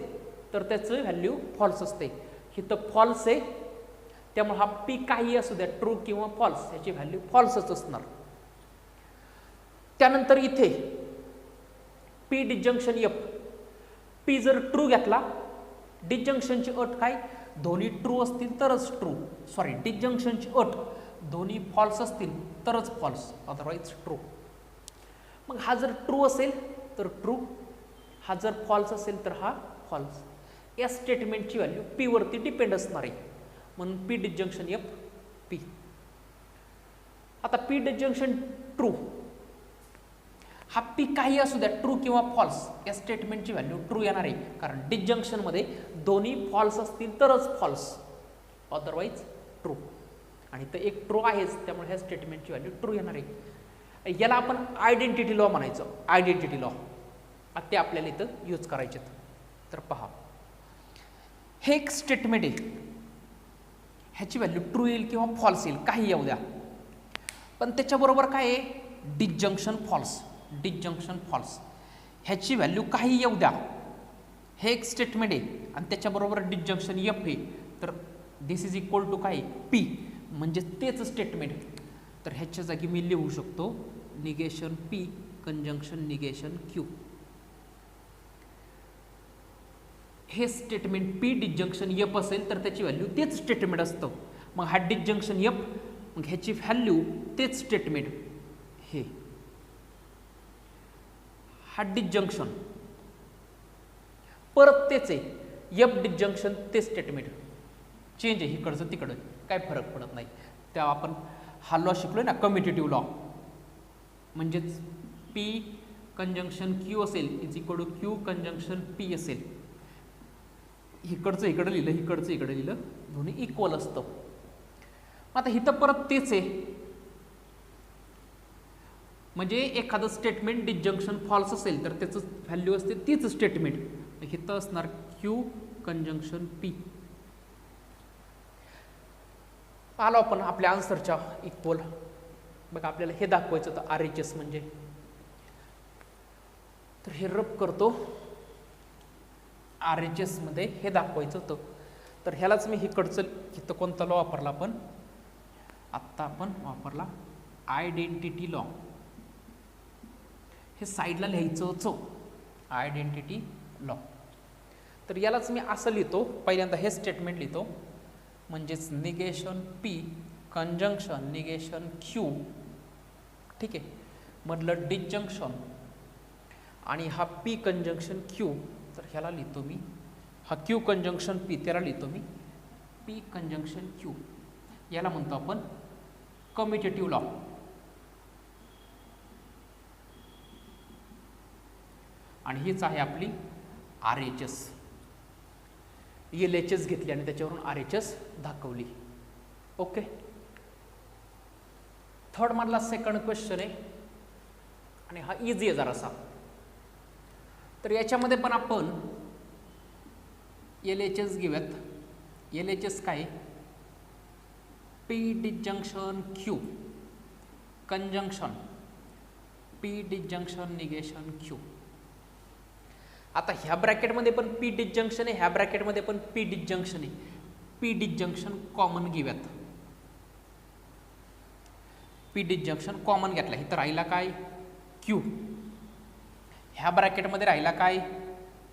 तर त्याचं व्हॅल्यू फॉल्स असते. इथं फॉल्स आहे त्यामुळे हा पी काही असू द्या, ट्रू किंवा फॉल्स, याची व्हॅल्यू फॉल्सच असणार. त्यानंतर इथे पी डिसजंक्शन एफ, पी जर ट्रू घेतला, डिसजंक्शनची अट काय, दोन्ही ट्रू असतील तरच ट्रू, सॉरी डिसजंक्शनची अट दोन्ही फॉल्स असतील तरच फॉल्स, अदरवाईज ट्रू. मग हा जर ट्रू असेल तर ट्रू, हा जर फॉल्स असेल तर हा फॉल्स. या स्टेटमेंटची व्हॅल्यू पी वरती डिपेंड असणार आहे, म्हणून पी डिसजंक्शन एफ पी. आता पी डिसजंक्शन ट्रू, हा पी काही असू द्या, ट्रू किंवा फॉल्स, या स्टेटमेंटची व्हॅल्यू ट्रू येणार आहे, कारण डिसजंक्शनमध्ये दोन्ही फॉल्स असतील तरच फॉल्स, अदरवाईज ट्रू. आणि तर एक ट्रू आहेच, त्यामुळे ह्या स्टेटमेंटची व्हॅल्यू ट्रू येणार आहे. याला आपण आयडेंटिटी लॉ म्हणायचं, आयडेंटिटी लॉ. ते आपल्याला इथं यूज करायचे. तर पहा, हे एक स्टेटमेंट आहे, ह्याची व्हॅल्यू ट्रू येईल किंवा फॉल्स येईल, काही येऊ द्या, पण त्याच्याबरोबर काय आहे, डिसजंक्शन फॉल्स, डिसजंक्शन फॉल्स, ह्याची व्हॅल्यू काही येऊ द्या. हे एक स्टेटमेंट आहे आणि त्याच्याबरोबर डिसजंक्शन एफ आहे, तर दिस इज इक्वल टू काय, पी, म्हणजे तेच स्टेटमेंट. तर ह्याच्या जागी मी लिहू शकतो negation P conjunction negation Q. हे स्टेटमेंट पी डिसजंक्शन एफ असेल तर त्याची व्हॅल्यू तेच स्टेटमेंट असतं. मग हा डिसजंक्शन एफ, मग ह्याची व्हॅल्यू तेच स्टेटमेंट. हे हा डिसजंक्शन परत तेच आहे, एफ डिसजंक्शन ते स्टेटमेंट, चेंज आहे इकडचं तिकडं, काय फरक पडत नाही. तेव्हा आपण हा लॉ शिकलोय ना, कम्युटेटिव्ह लॉ, म्हणजेच पी कंजंक्शन क्यू असेल is equal to Q conjunction P असेल. इकडचं इकडं लिहिलं, इकडचं इकडं लिहिलं, दोन्ही इक्वल असतं. आता इथं परत तेच आहे, म्हणजे एखादं स्टेटमेंट डिसजंक्शन फॉल्स असेल तर त्याचं व्हॅल्यू असते तीच स्टेटमेंट. इथं असणार क्यू कंजंक्शन पी. आलो आपण आपल्या आन्सरच्या इक्वल. बघा आपल्याला हे दाखवायचं होतं RHS म्हणजे, तर हे रब करतो, RHS मध्ये हे दाखवायचं होतं. तर ह्यालाच मी इकडचं, इथं कोणता लॉ वापरला आपण, आत्ता आपण वापरला आयडेंटिटी लॉ. हे साईडला लिहायचं होतं, आयडेंटिटी लॉ. तर यालाच मी असं लिहितो, पहिल्यांदा हे स्टेटमेंट लिहितो, म्हणजेच negation P conjunction negation Q, ठीक आहे, मधलं डिसजंक्शन आणि हा पी कंजंक्शन क्यू. तर ह्याला लिहितो मी, हा क्यू कंजंक्शन पी, त्याला लिहितो मी पी कंजंक्शन क्यू. याला म्हणतो आपण कम्युटेटिव्ह लॉ. आणि हीच आहे आपली RHS. LHS घेतली आणि त्याच्यावरून RHS दाखवली. ओके. थर्ड मधला सेकंड क्वेश्चन आहे आणि हा इझी आहे जरासा. तर याच्यामध्ये पण आपण LHS घेऊयात. LHS काय, P disjunction Q conjunction P disjunction negation Q. आता ह्या ब्रॅकेटमध्ये पण पी डिसजंक्शन आहे, ह्या ब्रॅकेटमध्ये पण पी डिसजंक्शन आहे. पी डिसजंक्शन कॉमन घेऊयात. पी डिसजंक्शन कॉमन घेतला, इथं राहिला काय, क्यू. ह्या ब्रॅकेटमध्ये राहिला काय,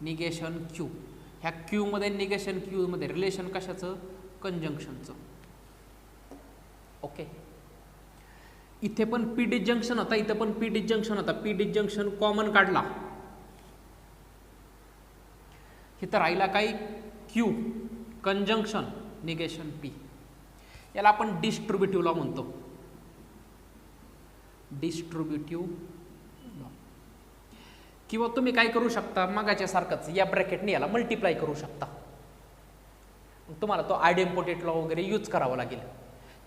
निगेशन क्यू. ह्या क्यूमध्ये निगेशन क्यूमध्ये रिलेशन कशाचं, कंजंक्शनचं. ओके. इथे पण पी डिसजंक्शन होता, इथं पण पी डिसजंक्शन होता. पी डिसजंक्शन कॉमन काढला, इथं राहिला काय क्यू कंजंक्शन निगेशन पी, याला आपण डिस्ट्रीब्युटिव्ह लॉ म्हणतो. Distributive law. किंवा तुम्ही काय करू शकता, मगाच्या सारखंच या ब्रॅकेटने याला मल्टिप्लाय करू शकता. तुम्हाला तो आयडेम्पोटेट लॉ वगैरे यूज करावा लागेल.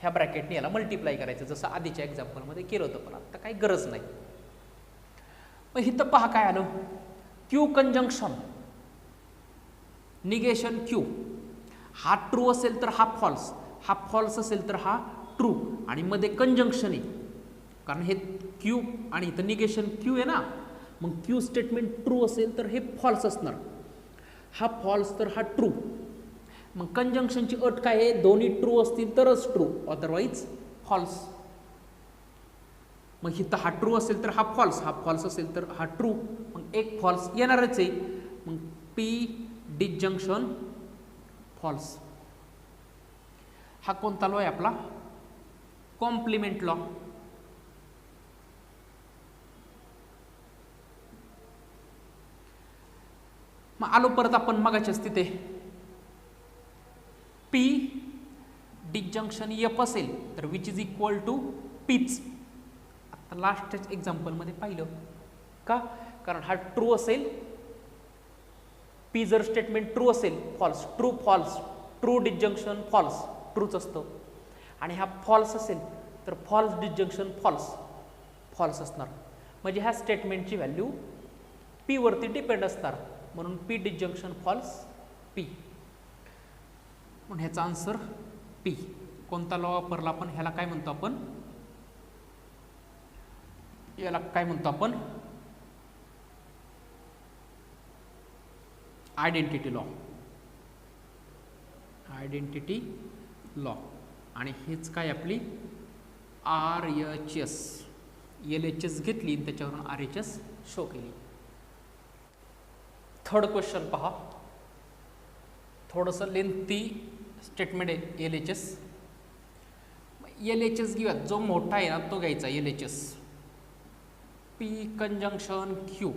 ह्या ब्रॅकेटने याला मल्टिप्लाय करायचं, जसं आधीच्या एक्झाम्पलमध्ये केलं होतं, पण आता काही गरज नाही. मग इथं पहा काय आलं, क्यू कंजंक्शन निगेशन क्यू. हा ट्रू असेल तर हा फॉल्स, हा फॉल्स असेल तर हा ट्रू, आणि मध्ये कंजंक्शन आहे कारण हे क्यू आणि इथं निगेशन क्यू आहे ना. मग क्यू स्टेटमेंट ट्रू असेल तर हे फॉल्स असणार, हा फॉल्स तर हा ट्रू. मग कंजंक्शनची अट काय आहे, दोन्ही ट्रू असतील तरच ट्रू, अदरवाईज फॉल्स. मग इथं हा ट्रू असेल तर हा फॉल्स, हा फॉल्स असेल तर हा ट्रू, मग एक फॉल्स येणारच आहे. मग पी डिसजंक्शन फॉल्स. हा कोणता लॉ आहे आपला, कॉम्प्लिमेंट लॉ. मग आलो परत आपण मगाच्याच तिथे, पी डिसजंक्शन एफ असेल तर विच इज इक्वल टू पीच. आता लास्टच्या एक्झाम्पलमध्ये पाहिलं का, कारण हा ट्रू असेल, पी जर स्टेटमेंट ट्रू असेल false, true false, true disjunction false, ट्रूच असतं. आणि हा फॉल्स असेल तर फॉल्स डिसजंक्शन फॉल्स, फॉल्स असणार. म्हणजे ह्या स्टेटमेंटची व्हॅल्यू पी वरती डिपेंड असणार, म्हणून पी डिसजंक्शन फॉल्स पी. म्हणून ह्याचा आन्सर पी. कोणता लॉ वापरला आपण, ह्याला काय म्हणतो आपण, याला काय म्हणतो आपण, आयडेंटिटी लॉ. Identity law. आणि हेच काय आपली RHS, LHS घेतली त्याच्यावरून RHS शो केली. थर्ड क्वेश्चन पहा, थोडंसं लेंथी स्टेटमेंट आहे. LHS, LHS घेऊया, जो मोठा आहे ना तो घ्यायचा. LHS P conjunction Q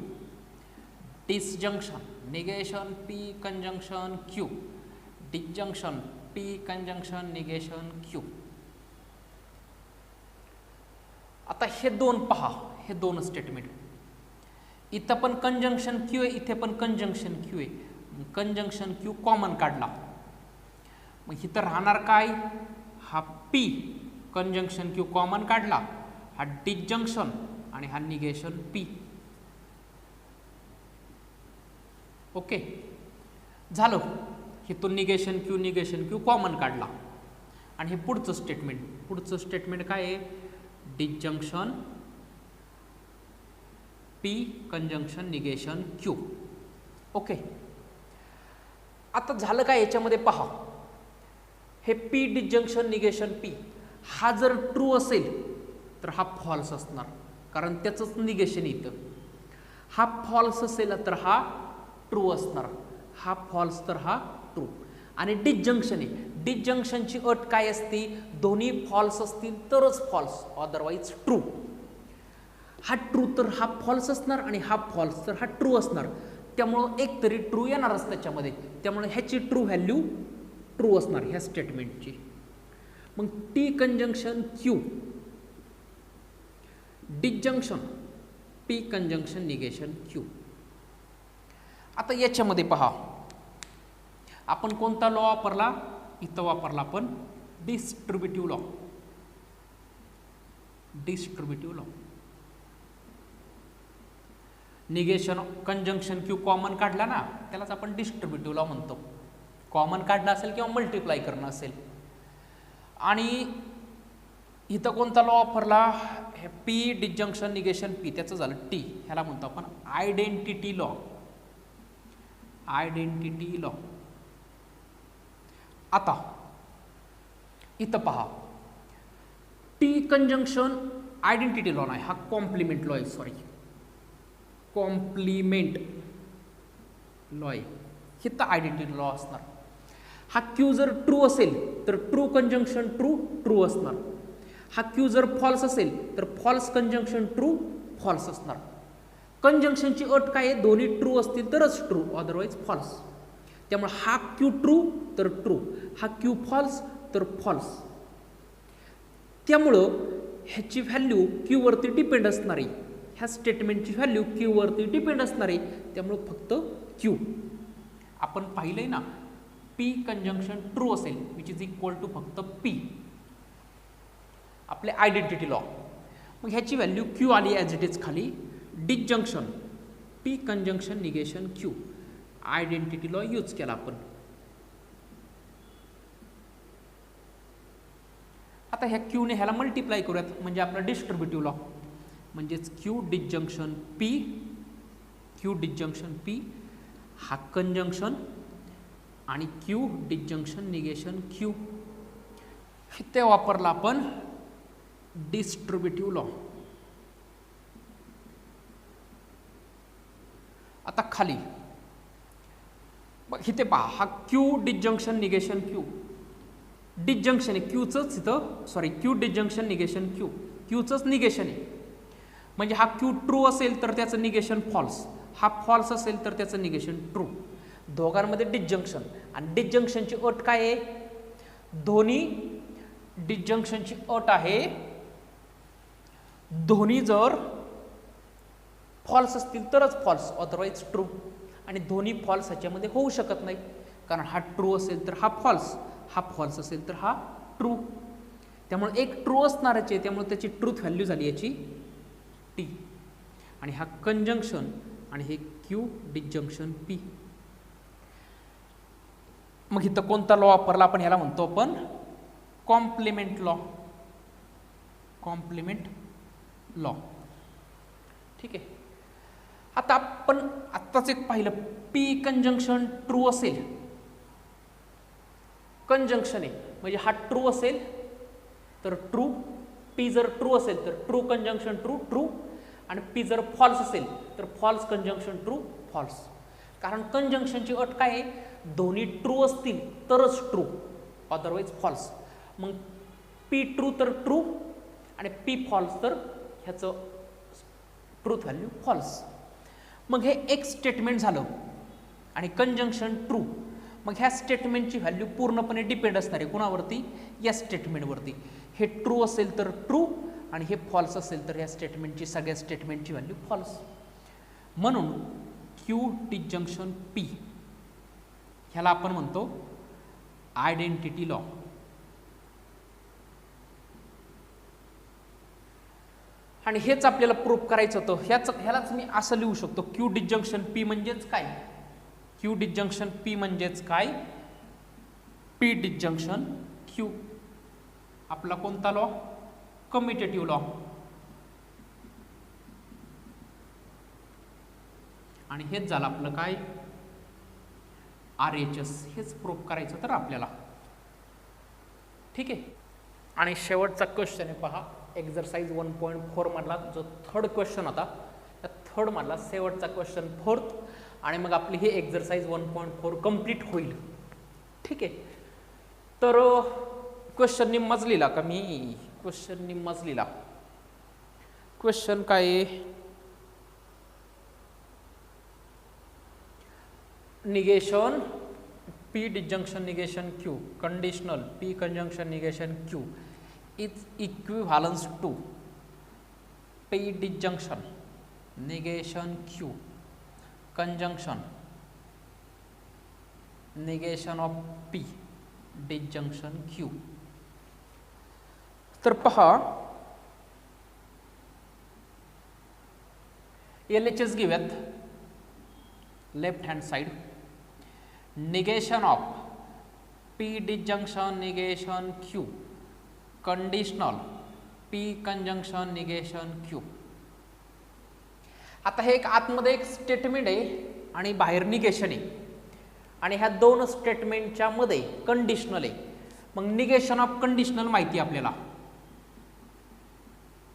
disjunction negation P conjunction Q disjunction P conjunction negation Q. आता हे दोन पहा, हे दोन स्टेटमेंट, इथं पण कंजंक्शन Q आहे, इथे पण कंजंक्शन Q आहे. कंजंक्शन Q कॉमन काढला, मग इथं राहणार काय, हा P कंजंक्शन Q कॉमन काढला, हा डिसजंक्शन आणि हा निगेशन P. ओके झालं. इथून निगेशन Q कॉमन काढला. आणि हे पुढचं स्टेटमेंट काय आहे, disjunction P conjunction negation Q. Okay, आता झालं काय याच्यामध्ये पहा, हे P डिसजंक्शन निगेशन P हा जर ट्रू असेल तर हा फॉल्स असणार, कारण त्याचंच निगेशन येतं. हा फॉल्स असेल तर हा ट्रू असणार, हा फॉल्स तर हा ट्रू. आणि डिसजंक्शन आहे, डिसजंक्शनची अट काय असते, दोन्ही फॉल्स असतील तरच फॉल्स, अदरवाईज ट्रू. हा ट्रू तर हा फॉल्स असणार आणि हा फॉल्स तर हा ट्रू असणार, त्यामुळं एक तरी ट्रू येणारच त्याच्यामध्ये. त्यामुळे ह्याची ट्रू व्हॅल्यू ट्रू असणार ह्या स्टेटमेंटची. मग T conjunction Q disjunction P conjunction negation Q. आता याच्यामध्ये पहा, आपण कोणता लॉ वापरला, इथं वापरला आपण distributive law. Distributive law, negation conjunction Q common काढला ना, त्यालाच आपण डिस्ट्रीब्युटिव्ह लॉ म्हणतो. कॉमन काढणं असेल किंवा मल्टिप्लाय करणं असेल. आणि इथं कोणता लॉ वापरला, हे P डिसजंक्शन निगेशन P, त्याचं झालं T. ह्याला म्हणतो आपण आयडेंटिटी लॉ. Identity law. आता इथं पहा, टी कंजंक्शन आयडेंटिटी लॉ नाही, हा कॉम्प्लिमेंट लॉ आहे, सॉरी कॉम्प्लिमेंट लॉ आहे. इथं आयडेंटिटी लॉ असणार. हा Q जर ट्रू असेल तर ट्रू कंजंक्शन ट्रू असणार. हा Q जर फॉल्स असेल तर फॉल्स कंजंक्शन फॉल्स असणार. कंजंक्शनची अट काय आहे, दोन्ही ट्रू असतील तरच ट्रू, अदरवाईज फॉल्स. त्यामुळे हा क्यू ट्रू तर ट्रू, हा क्यू फॉल्स तर फॉल्स. त्यामुळं ह्याची व्हॅल्यू क्यू वरती डिपेंड असणार आहे, ह्या स्टेटमेंटची व्हॅल्यू क्यू वरती डिपेंड असणार आहे. त्यामुळं फक्त क्यू. आपण पाहिलंय ना, पी कंजंक्शन ट्रू असेल विच इज इक्वल टू फक्त पी, आपले आयडेंटिटी लॉ. मग ह्याची व्हॅल्यू क्यू आली ॲज इट इज खाली. Disjunction P conjunction negation Q, identity law use केला आपण. आता ह्या क्यूने ह्याला मल्टिप्लाय करूयात, म्हणजे आपला डिस्ट्रीब्युटिव्ह लॉ. म्हणजेच Q disjunction P, Q disjunction P हा कंजंक्शन आणि क्यू डिसजंक्शन निगेशन क्यू. ते वापरला आपण डिस्ट्रीब्युटिव्ह लॉ. आता खाली इथे पहा, हा Q disjunction negation Q, disjunction आहे क्यूचंच इथं, sorry Q disjunction negation Q, क्यूचंच निगेशन आहे. म्हणजे हा क्यू ट्रू असेल तर त्याचं निगेशन फॉल्स, हा फॉल्स असेल तर त्याचं निगेशन ट्रू. दोघांमध्ये डिसजंक्शन. आणि डिसजंक्शनची अट काय आहे? दोन्ही डिसजंक्शनची अट आहे, दोन्ही जर फॉल्स असतील तरच फॉल्स, अदरवाईज ट्रू. आणि दोन्ही फॉल्स ह्याच्यामध्ये होऊ शकत नाही, कारण हा ट्रू असेल तर हा फॉल्स, हा फॉल्स असेल तर हा ट्रू. त्यामुळे एक ट्रू असणारच आहे, त्यामुळे त्याची ट्रूथ व्हॅल्यू झाली याची टी. आणि हा कंजंक्शन आणि हे क्यू डिसजंक्शन पी. मग इथं कोणता लॉ वापरला आपण? ह्याला म्हणतो आपण कॉम्प्लिमेंट लॉ. Complement law. ठीक आहे. आता आपण आत्ताच एक पाहिलं, पी कंजंक्शन ट्रू असेल, कंजंक्शन आहे म्हणजे हा ट्रू असेल तर ट्रू, पी जर ट्रू असेल तर ट्रू कंजंक्शन ट्रू ट्रू, आणि पी जर फॉल्स असेल तर फॉल्स कंजंक्शन ट्रू फॉल्स. कारण कंजंक्शनची अट काय आहे? दोन्ही ट्रू असतील तरच ट्रू, अदरवाईज फॉल्स. मग पी ट्रू तर ट्रू आणि पी फॉल्स तर ह्याचं ट्रूथ व्हॅल्यू फॉल्स. मग हे एक स्टेटमेंट झालं आणि कंजंक्शन ट्रू. मग ह्या स्टेटमेंटची व्हॅल्यू पूर्णपणे डिपेंड असणार आहे कुणावरती? या स्टेटमेंटवरती. हे ट्रू असेल तर ट्रू आणि हे फॉल्स असेल तर ह्या स्टेटमेंटची, सगळ्या स्टेटमेंटची व्हॅल्यू फॉल्स. म्हणून क्यू डिसजंक्शन पी ह्याला आपण म्हणतो आयडेंटिटी लॉ. आणि हेच आपल्याला प्रूफ करायचं होतं. ह्यालाच मी असं लिहू शकतो, क्यू डिसजंक्शन पी म्हणजेच काय? क्यू डिसजंक्शन पी म्हणजेच काय? P disjunction Q. आपला कोणता लॉ? Commutative law. आणि हेच झालं आपलं काय? RHS. हेच प्रूफ करायचं तर आपल्याला. ठीक आहे. आणि शेवटचा क्वेश्चन आहे पहा, एक्झरसाइज 1.4 मधला जो थर्ड क्वेश्चन होता, त्या थर्ड मधला शेवटचा क्वेश्चन, फोर्थ. आणि मग आपली ही एक्झरसाइज 1.4 कंप्लीट होईल. ठीक आहे. तर क्वेश्चन निम्माच लिहिला का मी? क्वेश्चन निम्माच लिहिला. क्वेश्चन काय आहे? Negation P disjunction negation Q, conditional P conjunction negation Q is equivalence to P disjunction negation Q conjunction negation of P disjunction Q. तर पहा, LHS घेऊयात left hand side. Negation of P disjunction negation Q conditional P conjunction negation Q. आता हे एक आतमध्ये एक statement आहे आणि बाहेर निगेशन आहे, आणि ह्या दोन स्टेटमेंटच्या मध्ये कंडिशनल आहे. मग निगेशन ऑफ कंडिशनल माहिती आपल्याला,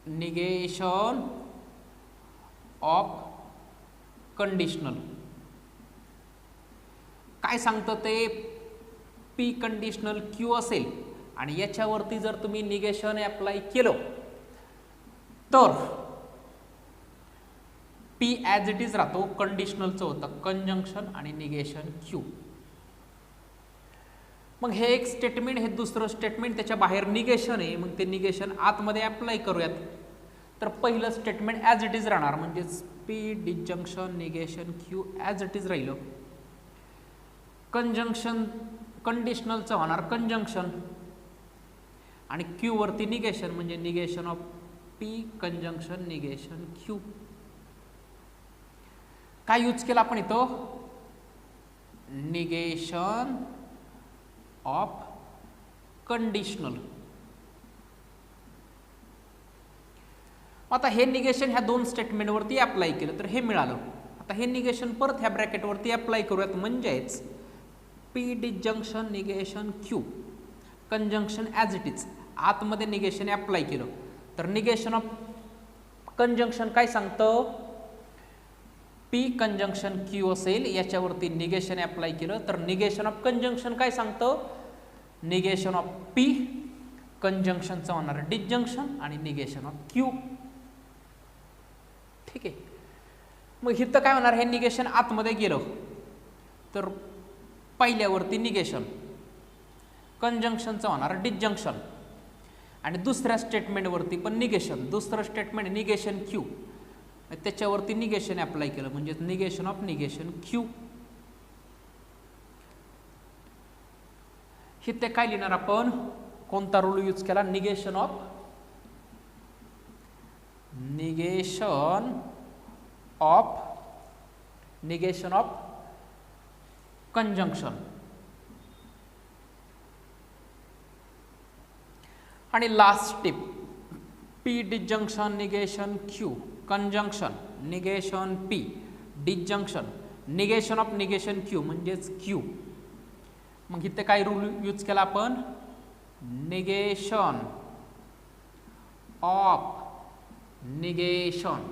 निगेशन ऑफ कंडिशनल काय सांगतं ते? पी कंडिशनल क्यू असेल आणि याच्यावरती जर तुम्ही निगेशन अप्लाय केलं तर पी ॲज इट इज राहतो, कंडिशनलचं होतं कंजंक्शन आणि निगेशन क्यू. मग हे एक स्टेटमेंट, हे दुसरं स्टेटमेंट, त्याच्या बाहेर निगेशन आहे. मग ते निगेशन आतमध्ये अप्लाय करूयात. तर पहिलं स्टेटमेंट ॲज इट इज राहणार, म्हणजेच P disjunction negation Q as it is राहिलं. कंजंक्शन कंडिशनलचं होणार कंजंक्शन, आणि क्यू वरती निगेशन, म्हणजे negation of P conjunction negation Q. काय यूज केलं आपण इथं? Negation of conditional. आता हे निगेशन ह्या दोन स्टेटमेंटवरती अप्लाय केलं तर हे मिळालं. आता हे निगेशन परत ह्या ब्रॅकेटवरती अप्लाय करूयात, म्हणजेच P disjunction negation Q conjunction as it is. आतमध्ये निगेशन अप्लाय केलं तर निगेशन ऑफ कंजंक्शन काय सांगतं? पी कंजंक्शन क्यू असेल, याच्यावरती निगेशन अप्लाय केलं तर निगेशन ऑफ कंजंक्शन काय सांगतं? निगेशन ऑफ पी कंजंक्शनचं होणार डिजंक्शन आणि निगेशन ऑफ क्यू. ठीक आहे. मग इथं काय होणार? हे निगेशन आतमध्ये गेलं तर पहिल्यावरती निगेशन, कंजंक्शनचं होणार डिजंक्शन, आणि दुसऱ्या स्टेटमेंटवरती पण निगेशन. दुसरं स्टेटमेंट निगेशन क्यू, त्याच्यावरती निगेशन अप्लाय केलं, म्हणजे निगेशन ऑफ निगेशन क्यू. इथे काय लिहिणार आपण? कोणता रूल यूज केला? Negation of conjunction. आणि last step P disjunction negation Q conjunction negation P disjunction negation of negation Q, म्हणजेच क्यू. मग इथे काय रूल यूज केला आपण? Negation of negation.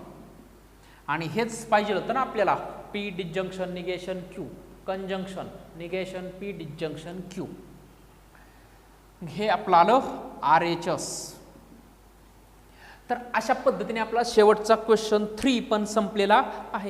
आणि हेच पाहिजे होतं ना आपल्याला, P disjunction negation Q conjunction negation P disjunction Q. हे आपलं आलं RHS. तर अशा पद्धतीने आपला शेवटचा क्वेश्चन 3 पण संपलेला आहे.